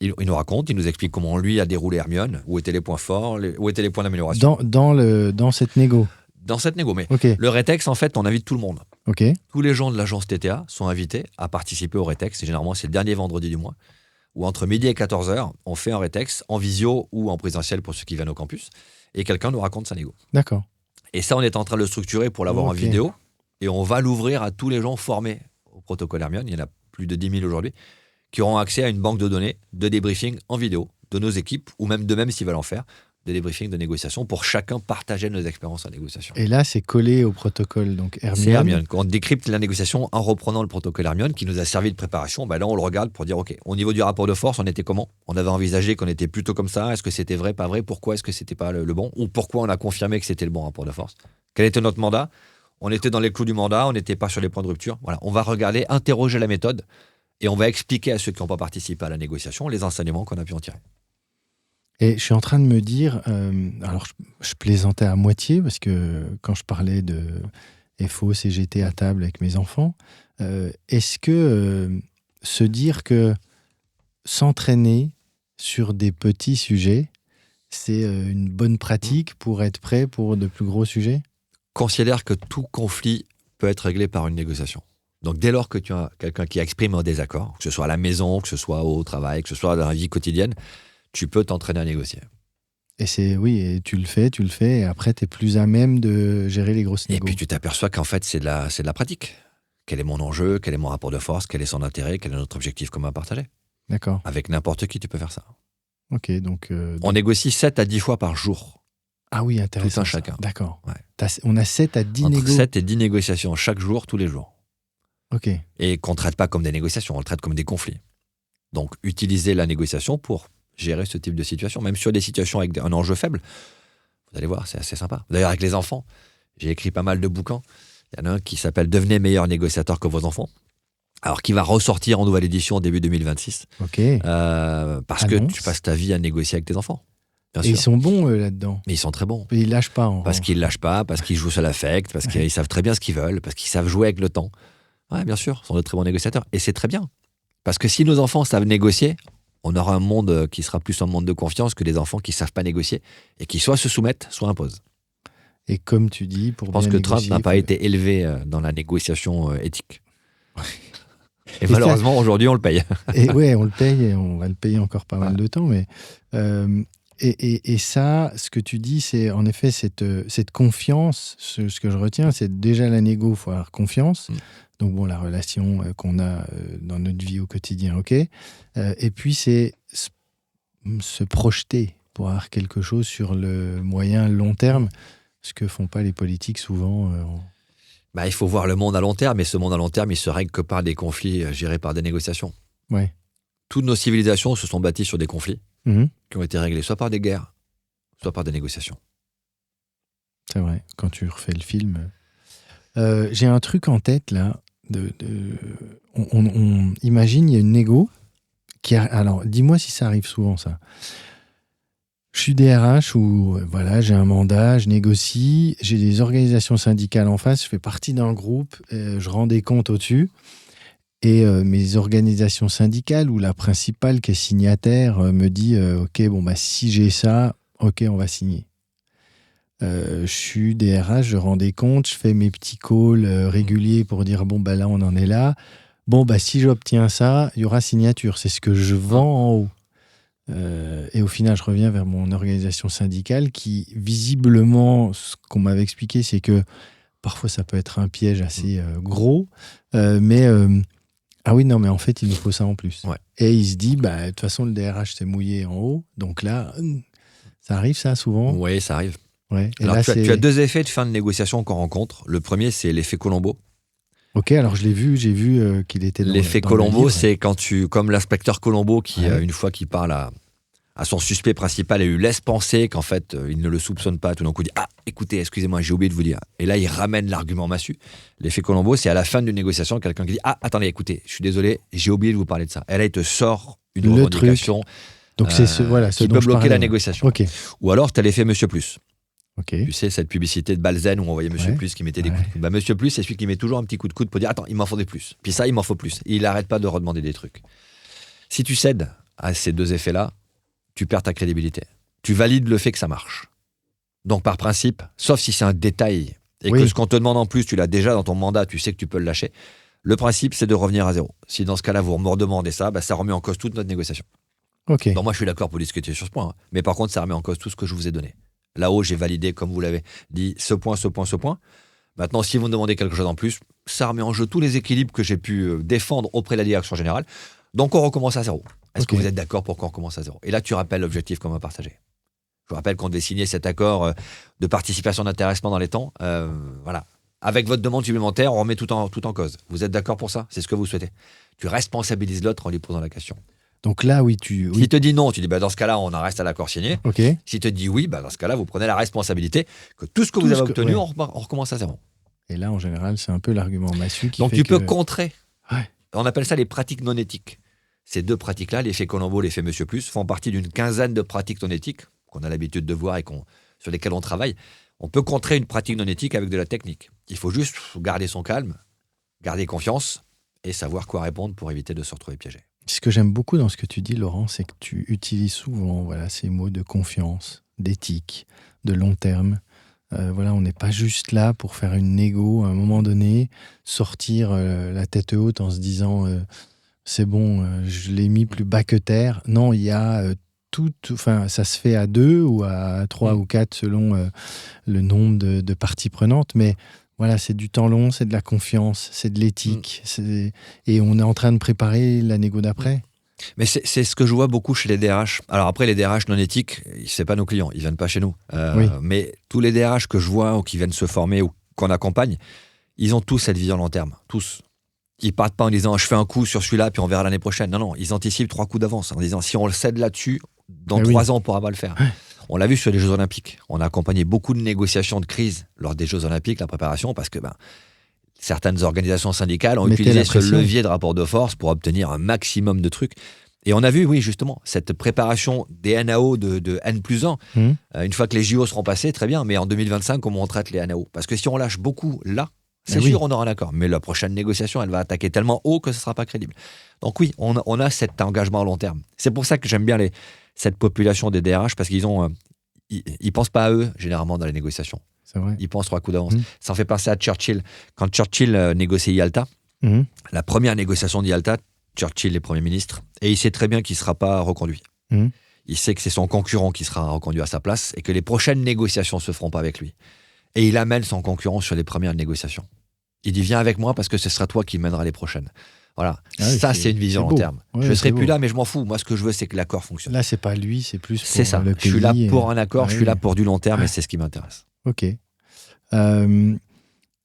Il nous raconte, il nous explique comment lui a déroulé Hermione, où étaient les points forts, où étaient les points d'amélioration. Dans cette négo. Dans cette négo, mais okay. Le rétex, en fait, on invite tout le monde. Okay. Tous les gens de l'agence TTA sont invités à participer au rétex. Et généralement, c'est le dernier vendredi du mois, où entre midi et 14h, on fait un rétex en visio ou en présentiel pour ceux qui viennent au campus. Et quelqu'un nous raconte sa négo. D'accord. Et ça, on est en train de le structurer pour l'avoir en vidéo. Et on va l'ouvrir à tous les gens formés au protocole Hermione. Il y en a plus de 10 000 aujourd'hui, qui auront accès à une banque de données de débriefing en vidéo de nos équipes, ou même d'eux-mêmes s'ils veulent en faire, des débriefings de négociation pour chacun partager nos expériences en négociation. Et là, c'est collé au protocole donc Hermione. C'est Hermione. Quand on décrypte la négociation en reprenant le protocole Hermione qui nous a servi de préparation, là on le regarde pour dire ok, au niveau du rapport de force, on était comment? On avait envisagé qu'on était plutôt comme ça. Est-ce que c'était vrai, pas vrai? Pourquoi est-ce que c'était pas le bon? Ou pourquoi on a confirmé que c'était le bon rapport de force? Quel était notre mandat? On était dans les clous du mandat, on n'était pas sur les points de rupture. Voilà, on va regarder, interroger la méthode et on va expliquer à ceux qui n'ont pas participé à la négociation les enseignements qu'on a pu en tirer. Et je suis en train de me dire, alors je plaisantais à moitié parce que quand je parlais de FO, CGT à table avec mes enfants, est-ce que se dire que s'entraîner sur des petits sujets, c'est une bonne pratique pour être prêt pour de plus gros sujets? Considère que tout conflit peut être réglé par une négociation. Donc dès lors que tu as quelqu'un qui exprime un désaccord, que ce soit à la maison, que ce soit au travail, que ce soit dans la vie quotidienne, tu peux t'entraîner à négocier. Et et tu le fais, et après, tu es plus à même de gérer les grosses négos. Et puis tu t'aperçois qu'en fait, c'est de la pratique. Quel est mon enjeu? Quel est mon rapport de force? Quel est son intérêt? Quel est notre objectif commun partagé? D'accord. Avec n'importe qui, tu peux faire ça. Ok, donc... On négocie 7 à 10 fois par jour. Ah oui, intéressant. Tout un chacun. D'accord. Ouais. On a 7 à 10 Entre 7 et 10 négociations chaque jour, tous les jours. Ok. Et qu'on ne traite pas comme des négociations, on le traite comme des conflits. Donc, utiliser la négociation pour gérer ce type de situation, même sur des situations avec un enjeu faible. Vous allez voir, c'est assez sympa. D'ailleurs, avec les enfants, j'ai écrit pas mal de bouquins. Il y en a un qui s'appelle « Devenez meilleur négociateur que vos enfants ». Alors, qui va ressortir en nouvelle édition début 2026. Ok. Parce que tu passes ta vie à négocier avec tes enfants. Bien Et sûr. ils sont bons, eux, là-dedans. Mais ils sont très bons. Et ils lâchent pas, Parce qu'ils lâchent pas, parce qu'ils jouent sur l'affect, parce qu'ils savent très bien ce qu'ils veulent, parce qu'ils savent jouer avec le temps. Ouais, bien sûr, ce sont de très bons négociateurs. Et c'est très bien. Parce que si nos enfants savent négocier, on aura un monde qui sera plus un monde de confiance que des enfants qui ne savent pas négocier et qui soit se soumettent, soit imposent. Et comme tu dis, pour Je pense bien que négocier, Trump n'a pas été élevé dans la négociation éthique. Et malheureusement, aujourd'hui, on le paye. Et ouais, on le paye et on va le payer encore pas mal de temps. Mais, et ça, ce que tu dis, c'est en effet cette confiance. Ce que je retiens, c'est déjà la négo, il faut avoir confiance. Donc bon, la relation qu'on a dans notre vie au quotidien, ok. Et puis c'est se projeter pour avoir quelque chose sur le moyen long terme, ce que font pas les politiques souvent. Il faut voir le monde à long terme, et ce monde à long terme, il se règle que par des conflits gérés par des négociations. Ouais. Toutes nos civilisations se sont bâties sur des conflits qui ont été réglés soit par des guerres, soit par des négociations. C'est vrai, quand tu refais le film. J'ai un truc en tête, là. On imagine, il y a une négo qui alors, dis-moi si ça arrive souvent, ça. Je suis DRH où voilà, j'ai un mandat, je négocie, j'ai des organisations syndicales en face, je fais partie d'un groupe, je rends des comptes au-dessus. Et mes organisations syndicales, ou la principale qui est signataire, me dit ok, bon, bah, si j'ai ça, ok, on va signer. Je suis DRH, je rends des comptes, je fais mes petits calls réguliers pour dire bon, bah là, on en est là. Bon, bah, si j'obtiens ça, il y aura signature. C'est ce que je vends en haut. Et au final, je reviens vers mon organisation syndicale qui, visiblement, ce qu'on m'avait expliqué, c'est que parfois, ça peut être un piège assez gros, mais ah oui, non, mais en fait, il nous faut ça en plus. Ouais. Et il se dit, bah, de toute façon, le DRH s'est mouillé en haut, donc là, ça arrive ça souvent. Oui, ça arrive. Ouais. Et alors, là, tu as deux effets de fin de négociation qu'on rencontre. Le premier, c'est l'effet Colombo. Ok, alors je l'ai vu, j'ai vu qu'il était dans l'effet dans Colombo, le livre. c'est quand comme l'inspecteur Colombo qui, une fois qu'il parle à son suspect principal et lui laisse penser qu'en fait, il ne le soupçonne pas, tout d'un coup il dit « Ah, écoutez, excusez-moi, j'ai oublié de vous dire ». Et là, il ramène l'argument massu. L'effet Colombo, c'est à la fin d'une négociation, quelqu'un qui dit « Ah, attendez, écoutez, je suis désolé, j'ai oublié de vous parler de ça ». Et là, il te sort une revendication donc c'est qui peut bloquer la négociation. Okay. Ou alors, tu as l'effet Monsieur Plus. Okay. Tu sais, cette publicité de Balzen où on voyait Monsieur Plus qui mettait des coups de coude. Bah, Monsieur Plus, c'est celui qui met toujours un petit coup de coude pour dire « Attends, il m'en faut des plus ». Puis ça, il m'en faut plus. Et il n'arrête pas de redemander des trucs. Si tu cèdes à ces deux effets-là, tu perds ta crédibilité. Tu valides le fait que ça marche. Donc, par principe, sauf si c'est un détail et que ce qu'on te demande en plus, tu l'as déjà dans ton mandat, tu sais que tu peux le lâcher, le principe, c'est de revenir à zéro. Si dans ce cas-là, vous me redemandez ça, bah, ça remet en cause toute notre négociation. Okay. Donc, moi, je suis d'accord pour discuter sur ce point. Mais par contre, ça remet en cause tout ce que je vous ai donné. Là-haut, j'ai validé, comme vous l'avez dit, ce point, ce point, ce point. Maintenant, si vous me demandez quelque chose en plus, ça remet en jeu tous les équilibres que j'ai pu défendre auprès de la direction générale. Donc, on recommence à zéro. Est-ce que vous êtes d'accord pour qu'on recommence à zéro? Et là, tu rappelles l'objectif qu'on va partager. Je vous rappelle qu'on devait signer cet accord de participation d'intéressement dans les temps. Voilà. Avec votre demande supplémentaire, on remet tout en cause. Vous êtes d'accord pour ça? C'est ce que vous souhaitez. Tu responsabilises l'autre en lui posant la question. Donc là, oui, S'il te dit non, tu dis bah, dans ce cas-là, on en reste à l'accord signé. Okay. S'il te dit oui, bah, dans ce cas-là, vous prenez la responsabilité que tout ce que vous avez obtenu, on recommence à zéro. Et là, en général, c'est un peu l'argument massu qui Donc fait tu peux que... contrer. Ouais. On appelle ça les pratiques non éthiques. Ces deux pratiques-là, l'effet Colombo, l'effet Monsieur Plus, font partie d'une quinzaine de pratiques non éthiques qu'on a l'habitude de voir et sur lesquelles on travaille. On peut contrer une pratique non éthique avec de la technique. Il faut juste garder son calme, garder confiance et savoir quoi répondre pour éviter de se retrouver piégé. Ce que j'aime beaucoup dans ce que tu dis, Laurent, c'est que tu utilises souvent ces mots de confiance, d'éthique, de long terme. On n'est pas juste là pour faire une négo à un moment donné, sortir la tête haute en se disant c'est bon, je l'ai mis plus bas que terre. Non, il y a ça se fait à 2 ou à 3 ou 4 selon le nombre de parties prenantes, mais voilà, c'est du temps long, c'est de la confiance, c'est de l'éthique, et on est en train de préparer la négo d'après. Mais c'est ce que je vois beaucoup chez les DRH. Alors après, les DRH non éthiques, c'est pas nos clients, ils viennent pas chez nous. Mais tous les DRH que je vois ou qui viennent se former ou qu'on accompagne, ils ont tous cette vision long terme, tous. Ils partent pas en disant je fais un coup sur celui-là puis on verra l'année prochaine. Non, ils anticipent 3 coups d'avance en disant si on le cède là-dessus, dans 3 ans, on ne pourra pas le faire. On l'a vu sur les Jeux Olympiques. On a accompagné beaucoup de négociations de crise lors des Jeux Olympiques, la préparation, parce que certaines organisations syndicales ont utilisé ce levier de rapport de force pour obtenir un maximum de trucs. Et on a vu, oui, justement, cette préparation des NAO de N+1. Une fois que les JO seront passés, très bien, mais en 2025, comment on traite les NAO? Parce que si on lâche beaucoup là, c'est sûr, on aura un accord. Mais la prochaine négociation, elle va attaquer tellement haut que ce ne sera pas crédible. Donc oui, on a cet engagement à long terme. C'est pour ça que j'aime bien cette population des DRH, parce qu'ils ils pensent pas à eux, généralement, dans les négociations. C'est vrai. Ils pensent 3 coups d'avance. Ça me fait penser à Churchill. Quand Churchill négociait Yalta, la première négociation de Yalta, Churchill est Premier ministre, et il sait très bien qu'il ne sera pas reconduit. Il sait que c'est son concurrent qui sera reconduit à sa place, et que les prochaines négociations ne se feront pas avec lui. Et il amène son concurrent sur les premières négociations. Il dit, viens avec moi parce que ce sera toi qui mènera les prochaines. Voilà, ça c'est une vision long terme. Je ne serai plus là, mais je m'en fous. Moi, ce que je veux, c'est que l'accord fonctionne. Là, c'est pas lui, c'est plus pour c'est ça. Le pays. Je suis là pour un accord, je suis là pour du long terme, et c'est ce qui m'intéresse. Ok.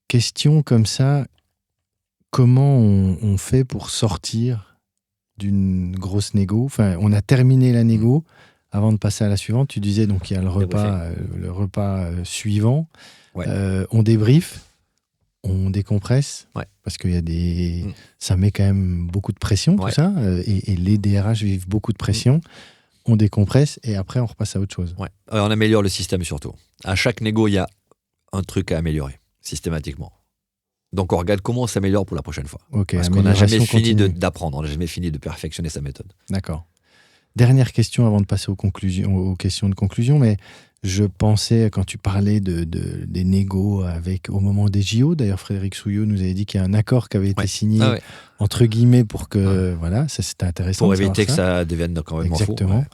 Question comme ça, comment on fait pour sortir d'une grosse négo? Enfin, on a terminé la négo. Avant de passer à la suivante, tu disais donc il y a le repas suivant. On débriefe. On décompresse, parce qu'il y a ça met quand même beaucoup de pression, tout ça, et les DRH vivent beaucoup de pression. On décompresse et après on repasse à autre chose. On améliore le système surtout. À chaque négo, il y a un truc à améliorer, systématiquement. Donc on regarde comment on s'améliore pour la prochaine fois. Parce qu'on n'a jamais fini d'apprendre, on n'a jamais fini de perfectionner sa méthode. D'accord. Dernière question avant de passer aux questions de conclusion, mais je pensais, quand tu parlais des négos au moment des JO, d'ailleurs Frédéric Souillot nous avait dit qu'il y a un accord qui avait été signé, entre guillemets, pour que, voilà, ça c'était intéressant. Pour éviter que ça devienne complètement fou. Exactement.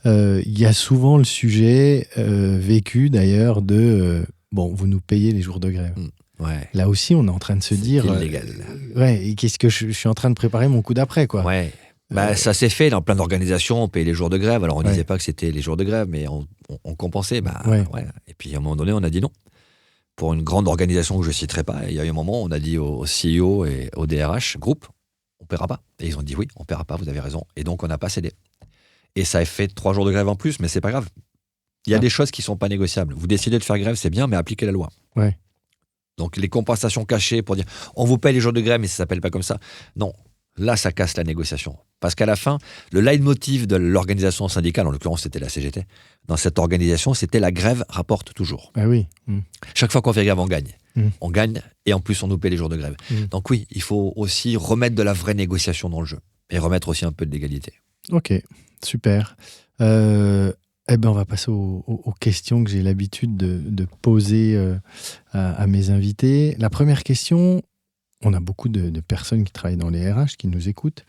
Il y a souvent le sujet vécu d'ailleurs vous nous payez les jours de grève. Là aussi, on est en train de se dire... C'est illégal. Et qu'est-ce que je suis en train de préparer mon coup d'après, quoi. Ça s'est fait dans plein d'organisations, on payait les jours de grève. Alors on disait pas que c'était les jours de grève, mais on compensait. Et puis à un moment donné, on a dit non. Pour une grande organisation que je ne citerai pas, il y a eu un moment, on a dit au CEO et au DRH groupe, on ne paiera pas. Et ils ont dit oui, on ne paiera pas, vous avez raison. Et donc on n'a pas cédé. Et ça a fait 3 jours de grève en plus, mais c'est pas grave. Il y a des choses qui ne sont pas négociables. Vous décidez de faire grève, c'est bien, mais appliquez la loi. Donc les compensations cachées pour dire on vous paye les jours de grève, mais ça ne s'appelle pas comme ça. Non. Là, ça casse la négociation. Parce qu'à la fin, le leitmotiv de l'organisation syndicale, en l'occurrence, c'était la CGT, dans cette organisation, c'était la grève rapporte toujours. Chaque fois qu'on fait grève, on gagne. On gagne et en plus, on nous paie les jours de grève. Donc oui, il faut aussi remettre de la vraie négociation dans le jeu et remettre aussi un peu de l'égalité. Ok, super. On va passer aux questions que j'ai l'habitude de poser à mes invités. La première question... On a beaucoup de personnes qui travaillent dans les RH qui nous écoutent.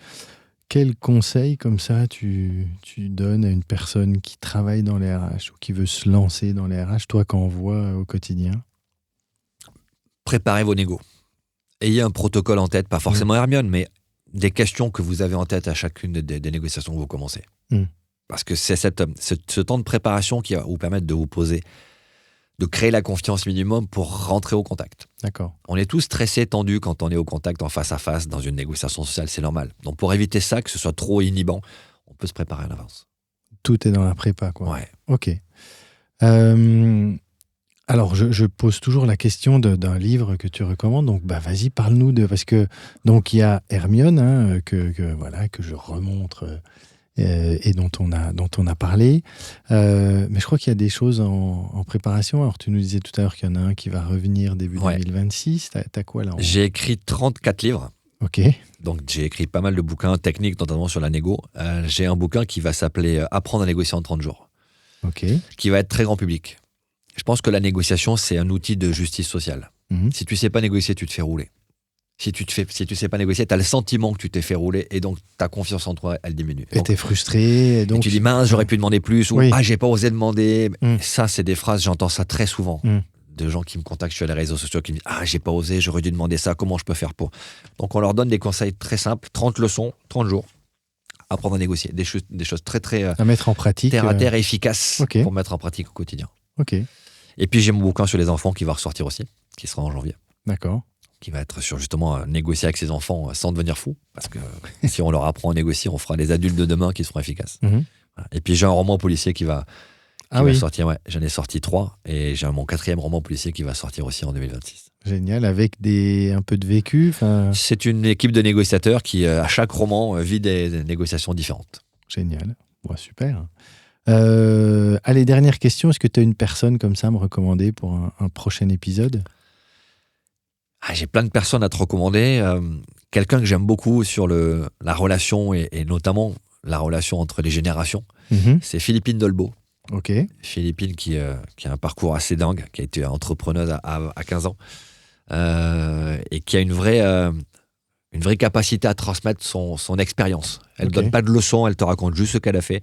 Quel conseil comme ça tu donnes à une personne qui travaille dans les RH ou qui veut se lancer dans les RH, toi, quand on voit au quotidien? Préparez vos négos. Ayez un protocole en tête, pas forcément Hermione, mais des questions que vous avez en tête à chacune des négociations que vous commencez. Parce que c'est ce temps de préparation qui va vous permettre de vous poser, de créer la confiance minimum pour rentrer au contact. D'accord. On est tous stressés, tendus quand on est au contact en face à face dans une négociation sociale, c'est normal. Donc pour éviter ça, que ce soit trop inhibant, on peut se préparer en avance. Tout est dans la prépa, quoi. Ok. Alors je pose toujours la question d'un livre que tu recommandes. Donc vas-y, parle-nous parce que donc il y a Hermione que je remontre. Et dont on a parlé. Mais je crois qu'il y a des choses en préparation. Alors, tu nous disais tout à l'heure qu'il y en a un qui va revenir début 2026. T'as quoi là J'ai écrit 34 livres. Ok. Donc, j'ai écrit pas mal de bouquins techniques, notamment sur la négo. J'ai un bouquin qui va s'appeler « Apprendre à négocier en 30 jours ». Qui va être très grand public. Je pense que la négociation, c'est un outil de justice sociale. Si tu sais pas négocier, tu te fais rouler. Si tu sais pas négocier, tu as le sentiment que tu t'es fait rouler et donc ta confiance en toi, elle diminue. Et tu es frustré. Et tu dis mince, j'aurais pu demander plus ou j'ai pas osé demander. Ça, c'est des phrases, j'entends ça très souvent. De gens qui me contactent sur les réseaux sociaux qui me disent j'ai pas osé, j'aurais dû demander ça, comment je peux faire pour. Donc on leur donne des conseils très simples, 30 leçons, 30 jours, apprendre à négocier. Des choses très très à mettre en pratique, terre à terre et efficaces pour mettre en pratique au quotidien. Et puis j'ai mon bouquin sur les enfants qui va ressortir aussi, qui sera en janvier. D'accord. Qui va être sur justement négocier avec ses enfants sans devenir fou. Parce que si on leur apprend à négocier, on fera les adultes de demain qui seront efficaces. Et puis j'ai un roman policier qui va Ah oui, sortir. Ouais, j'en ai sorti 3 et j'ai mon 4e roman policier qui va sortir aussi en 2026. génial, avec un peu de vécu. Enfin, C'est une équipe de négociateurs qui, à chaque roman, vit des négociations différentes. génial. Bon, super. Allez, dernière question. Est-ce que tu as une personne comme ça à me recommander pour un prochain épisode? J'ai plein de personnes à te recommander. Quelqu'un que j'aime beaucoup sur la relation et notamment la relation entre les générations, Mhm. c'est Philippine Dolbeau. Ok, Philippine qui a un parcours assez dingue, qui a été entrepreneuse à 15 ans et qui a une vraie capacité à transmettre son expérience. Elle ne Ok. donne pas de leçons, elle te raconte juste ce qu'elle a fait.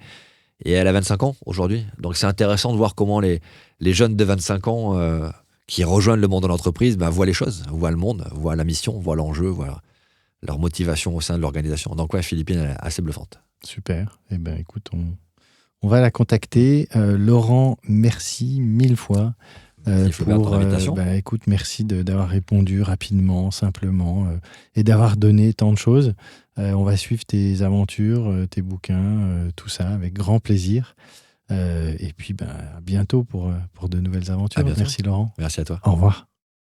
Et elle a 25 ans aujourd'hui. Donc c'est intéressant de voir comment les jeunes de 25 ans qui rejoignent le monde de l'entreprise voient les choses, voient le monde, voient la mission, voient l'enjeu, voient leur motivation au sein de l'organisation. Donc ouais, Philippine, elle est assez bluffante. super. Eh bien, écoute, on va la contacter. Laurent, merci 1000 fois. Merci Flaubert de ton invitation. Écoute, merci d'avoir répondu rapidement, simplement, et d'avoir donné tant de choses. On va suivre tes aventures, tes bouquins, tout ça, avec grand plaisir. Et puis, à bientôt pour de nouvelles aventures. À bientôt. Merci Laurent. Merci à toi. Au revoir.